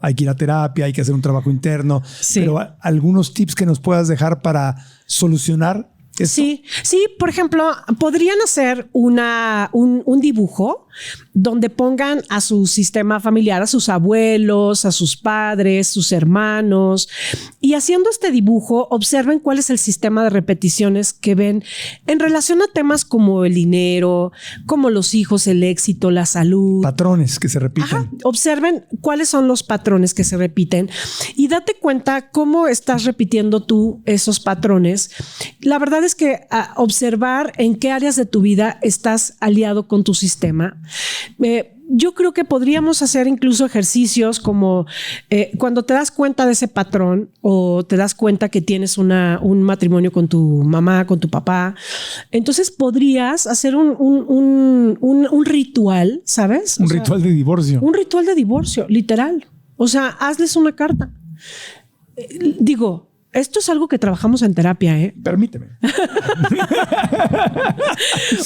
Hay que ir a terapia, hay que hacer un trabajo interno, pero algunos tips que nos puedas dejar para solucionar esto. Sí, por ejemplo, podrían hacer un dibujo donde pongan a su sistema familiar, a sus abuelos, a sus padres, sus hermanos, y haciendo este dibujo observen cuál es el sistema de repeticiones que ven en relación a temas como el dinero, como los hijos, el éxito, la salud. Patrones que se repiten. Observen cuáles son los patrones que se repiten y date cuenta cómo estás repitiendo tú esos patrones. La verdad es que observar en qué áreas de tu vida estás aliado con tu sistema. Yo creo que podríamos hacer incluso ejercicios como cuando te das cuenta de ese patrón o te das cuenta que tienes un matrimonio con tu mamá, con tu papá, entonces podrías hacer un ritual, ¿sabes? Ritual de divorcio. Un ritual de divorcio, literal. O sea, hazles una carta. Digo, esto es algo que trabajamos en terapia, ¿eh? Permíteme.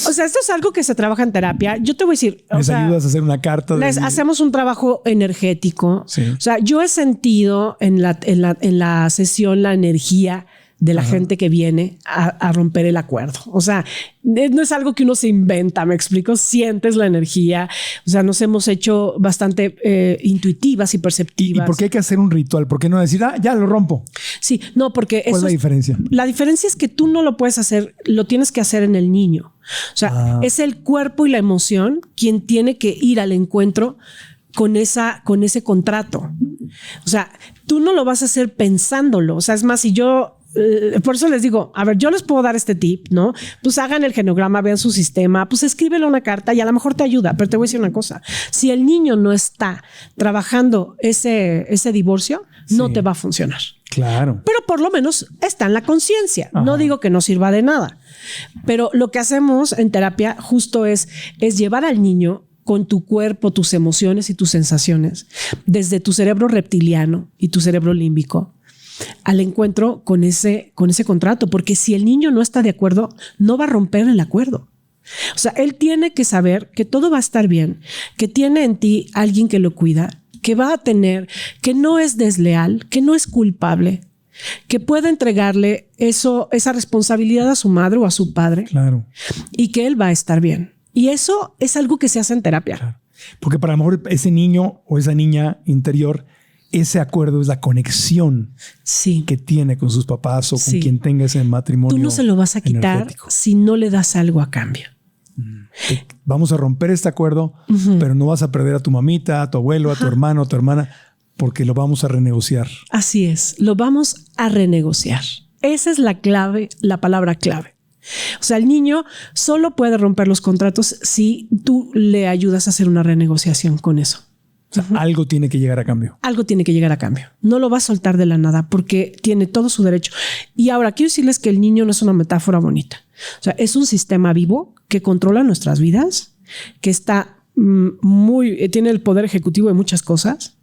O sea, esto es algo que se trabaja en terapia. Yo te voy a decir... ¿Les ayudas a hacer una carta? Hacemos un trabajo energético. Sí. O sea, yo he sentido en la sesión la energía de la gente que viene a romper el acuerdo. O sea, no es algo que uno se inventa, ¿me explico? Sientes la energía. O sea, nos hemos hecho bastante intuitivas y perceptivas. ¿Y por qué hay que hacer un ritual? ¿Por qué no decir, ya lo rompo? Sí, no, porque... ¿Cuál es la diferencia? La diferencia es que tú no lo puedes hacer, lo tienes que hacer en el niño. O sea, es el cuerpo y la emoción quien tiene que ir al encuentro con ese contrato. O sea, tú no lo vas a hacer pensándolo. O sea, es más, si yo... por eso les digo, a ver, yo les puedo dar este tip, ¿no? Pues hagan el genograma, vean su sistema, pues escríbele una carta y a lo mejor te ayuda, pero te voy a decir una cosa. Si el niño no está trabajando ese divorcio, no te va a funcionar. Claro. Pero por lo menos está en la conciencia. No digo que no sirva de nada, pero lo que hacemos en terapia justo es llevar al niño con tu cuerpo, tus emociones y tus sensaciones, desde tu cerebro reptiliano y tu cerebro límbico, al encuentro con ese contrato, porque si el niño no está de acuerdo, no va a romper el acuerdo. O sea, él tiene que saber que todo va a estar bien, que tiene en ti alguien que lo cuida, que va a tener, que no es desleal, que no es culpable, que puede entregarle esa responsabilidad a su madre o a su padre. Claro. Y que él va a estar bien. Y eso es algo que se hace en terapia. Claro. Porque para lo mejor ese niño o esa niña interior, ese acuerdo es la conexión que tiene con sus papás o con quien tenga ese matrimonio. Tú no se lo vas a quitar si no le das algo a cambio. Vamos a romper este acuerdo, pero no vas a perder a tu mamita, a tu abuelo, a tu hermano, a tu hermana, porque lo vamos a renegociar. Así es, lo vamos a renegociar. Esa es la clave, la palabra clave. O sea, el niño solo puede romper los contratos si tú le ayudas a hacer una renegociación con eso. O sea, algo tiene que llegar a cambio. Algo tiene que llegar a cambio. No lo va a soltar de la nada porque tiene todo su derecho. Y ahora quiero decirles que el niño no es una metáfora bonita. O sea, es un sistema vivo que controla nuestras vidas, que está tiene el poder ejecutivo de muchas cosas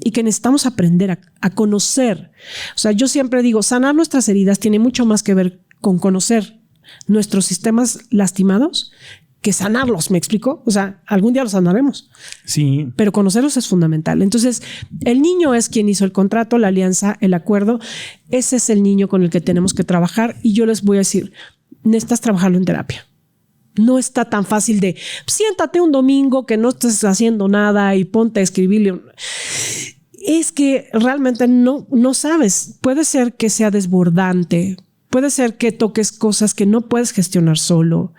y que necesitamos aprender a conocer. O sea, yo siempre digo, sanar nuestras heridas tiene mucho más que ver con conocer nuestros sistemas lastimados que sanarlos, ¿me explico? O sea, algún día los sanaremos. Sí. Pero conocerlos es fundamental. Entonces, el niño es quien hizo el contrato, la alianza, el acuerdo. Ese es el niño con el que tenemos que trabajar. Y yo les voy a decir, necesitas trabajarlo en terapia. No está tan fácil de siéntate un domingo que no estés haciendo nada y ponte a escribirle. Es que realmente no sabes. Puede ser que sea desbordante. Puede ser que toques cosas que no puedes gestionar solo.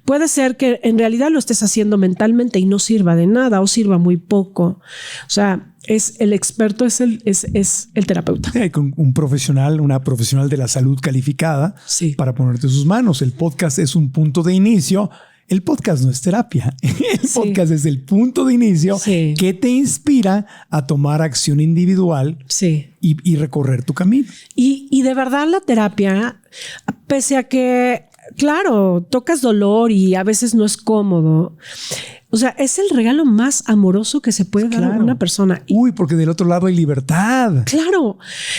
Puede ser que en realidad lo estés haciendo mentalmente y no sirva de nada o sirva muy poco. O sea, es el experto, es el terapeuta. Sí, con un profesional, una profesional de la salud calificada para ponerte en sus manos. El podcast es un punto de inicio. El podcast no es terapia. El podcast es el punto de inicio que te inspira a tomar acción individual y recorrer tu camino. Y de verdad la terapia, pese a que, claro, tocas dolor y a veces no es cómodo, o sea, es el regalo más amoroso que se puede dar a una persona. Uy, porque del otro lado hay libertad. Claro.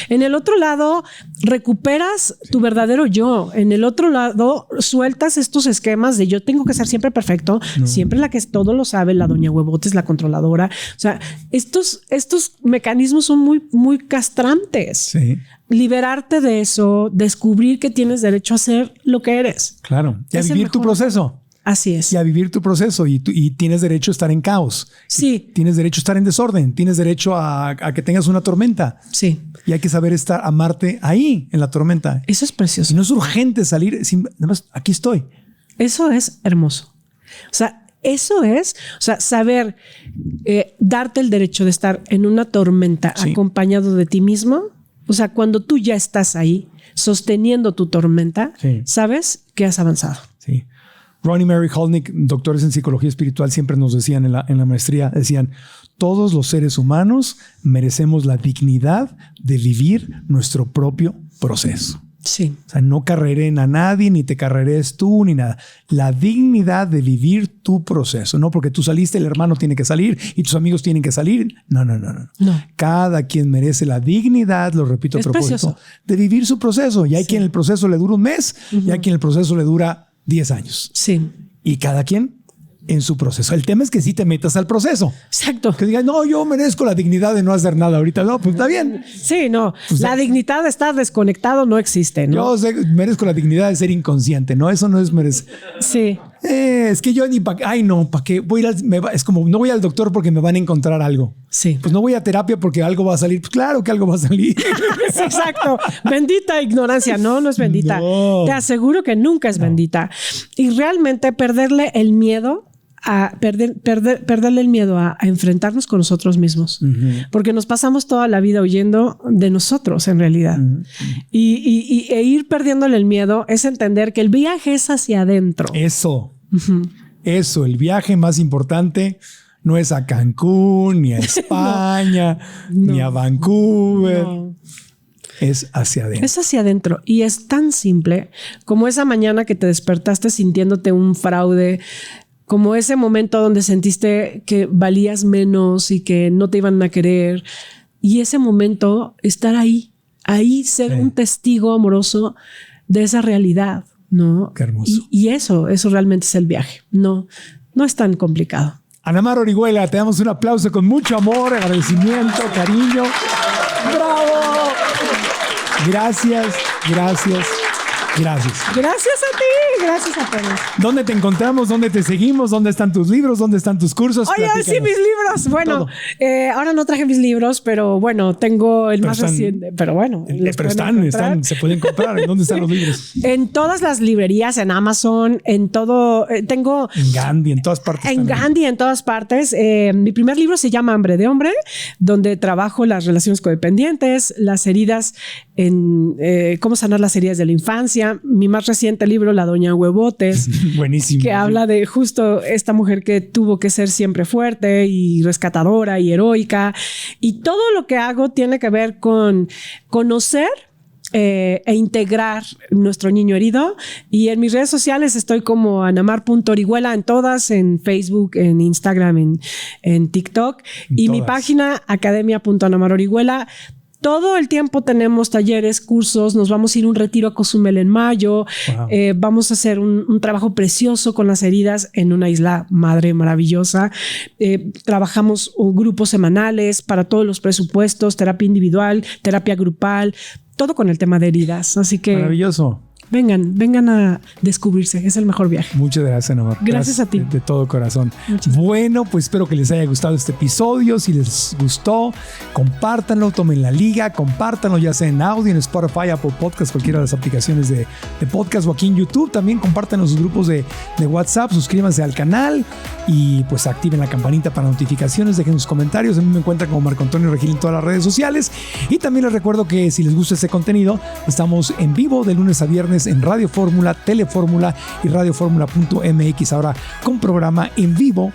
En el otro lado recuperas tu verdadero yo. En el otro lado sueltas estos esquemas de yo tengo que ser siempre perfecto, siempre la que todo lo sabe, la doña huevotes, la controladora. O sea, estos mecanismos son muy, muy castrantes. Sí. Liberarte de eso, descubrir que tienes derecho a ser lo que eres. Claro. Y a vivir tu proceso. Así es. Y a vivir tu proceso y tienes derecho a estar en caos. Sí. Tienes derecho a estar en desorden. Tienes derecho a que tengas una tormenta. Sí. Y hay que saber amarte ahí en la tormenta. Eso es precioso. Y no es urgente salir. Nada más aquí estoy. Eso es hermoso. O sea, eso es, saber darte el derecho de estar en una tormenta acompañado de ti mismo. O sea, cuando tú ya estás ahí sosteniendo tu tormenta, sabes que has avanzado. Sí. Ron y Mary Holnick, doctores en psicología espiritual, siempre nos decían en la maestría, decían, todos los seres humanos merecemos la dignidad de vivir nuestro propio proceso. Sí. O sea, no carreren a nadie, ni te carreres tú, ni nada. La dignidad de vivir tu proceso. No porque tú saliste, el hermano tiene que salir y tus amigos tienen que salir. No. Cada quien merece la dignidad, lo repito a propósito, de vivir su proceso. Y hay quien el proceso le dura un mes y hay quien el proceso le dura 10 años. Sí. Y cada quien en su proceso. El tema es que sí te metas al proceso. Exacto. Que digas, no, yo merezco la dignidad de no hacer nada ahorita. No, pues está bien. Sí, no. Pues la dignidad de estar desconectado no existe, ¿no? Yo merezco la dignidad de ser inconsciente, ¿no? Eso no es merecer. Sí. Es que yo ni para... Ay, no, ¿para qué? Es como, no voy al doctor porque me van a encontrar algo. Sí. Pues no voy a terapia porque algo va a salir. Pues claro que algo va a salir. Sí, exacto. Bendita ignorancia. No es bendita. No. Te aseguro que nunca es bendita. Y realmente perderle el miedo perderle el miedo a enfrentarnos con nosotros mismos, porque nos pasamos toda la vida huyendo de nosotros en realidad. E ir perdiéndole el miedo es entender que el viaje es hacia adentro. Eso, el viaje más importante no es a Cancún, ni a España, ni a Vancouver. No. Es hacia adentro. Es hacia adentro. Y es tan simple como esa mañana que te despertaste sintiéndote un fraude, como ese momento donde sentiste que valías menos y que no te iban a querer. Y ese momento, estar ahí, ser un testigo amoroso de esa realidad, ¿no? Qué hermoso. Y eso realmente es el viaje. No es tan complicado. Ana Mar Orihuela, te damos un aplauso con mucho amor, agradecimiento, cariño. ¡Bravo! Gracias. Gracias a ti, gracias a todos. ¿Dónde te encontramos? ¿Dónde te seguimos? ¿Dónde están tus libros? ¿Dónde están tus cursos? Oye, sí, mis libros. Bueno, ahora no traje mis libros, pero bueno, tengo el más reciente. Pero bueno, pero están, se pueden comprar. ¿En dónde están los libros? En todas las librerías, en Amazon, en todo. Tengo. En Gandhi, en todas partes. En todas partes. Mi primer libro se llama Hambre de Hombre, donde trabajo las relaciones codependientes, las heridas cómo sanar las heridas de la infancia. Mi más reciente libro, La Doña Huevotes. Buenísimo. Que habla de justo esta mujer que tuvo que ser siempre fuerte y rescatadora y heroica. Y todo lo que hago tiene que ver con conocer e integrar nuestro niño herido. Y en mis redes sociales estoy como anamar.orihuela en todas, en Facebook, en Instagram, en TikTok. Y mi página, academia.anamarorihuela. Todo el tiempo tenemos talleres, cursos, nos vamos a ir a un retiro a Cozumel en mayo. Wow. Vamos a hacer un trabajo precioso con las heridas en una isla madre maravillosa. Trabajamos grupos semanales para todos los presupuestos, terapia individual, terapia grupal, todo con el tema de heridas. Así que... Maravilloso. Vengan a descubrirse. Es el mejor viaje. Muchas gracias, Ana Mar. Gracias a ti. De todo corazón. Muchas bueno, pues espero que les haya gustado este episodio. Si les gustó, compártanlo, tomen la liga, compártanlo ya sea en audio, en Spotify, Apple Podcast, cualquiera de las aplicaciones de podcast o aquí en YouTube. También compartan los grupos de WhatsApp, suscríbanse al canal y pues activen la campanita para notificaciones, dejen sus comentarios. A mí me encuentran como Marco Antonio Regil en todas las redes sociales. Y también les recuerdo que si les gusta este contenido, estamos en vivo de lunes a viernes en Radio Fórmula, Telefórmula y radioformula.mx, ahora con programa en vivo.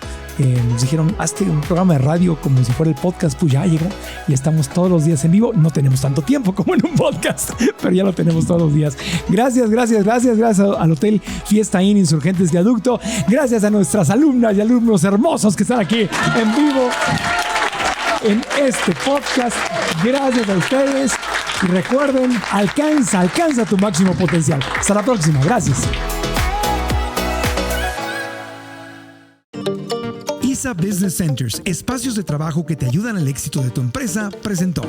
Nos dijeron, hazte un programa de radio como si fuera el podcast. Pues ya llegó y estamos todos los días en vivo. No tenemos tanto tiempo como en un podcast, pero ya lo tenemos todos los días. Gracias al Hotel Fiesta Inn Insurgentes Viaducto. Gracias a nuestras alumnas y alumnos hermosos que están aquí en vivo en este podcast. Gracias a ustedes. Y recuerden, alcanza tu máximo potencial. Hasta la próxima. Gracias. ISA Business Centers, espacios de trabajo que te ayudan al éxito de tu empresa, presentó.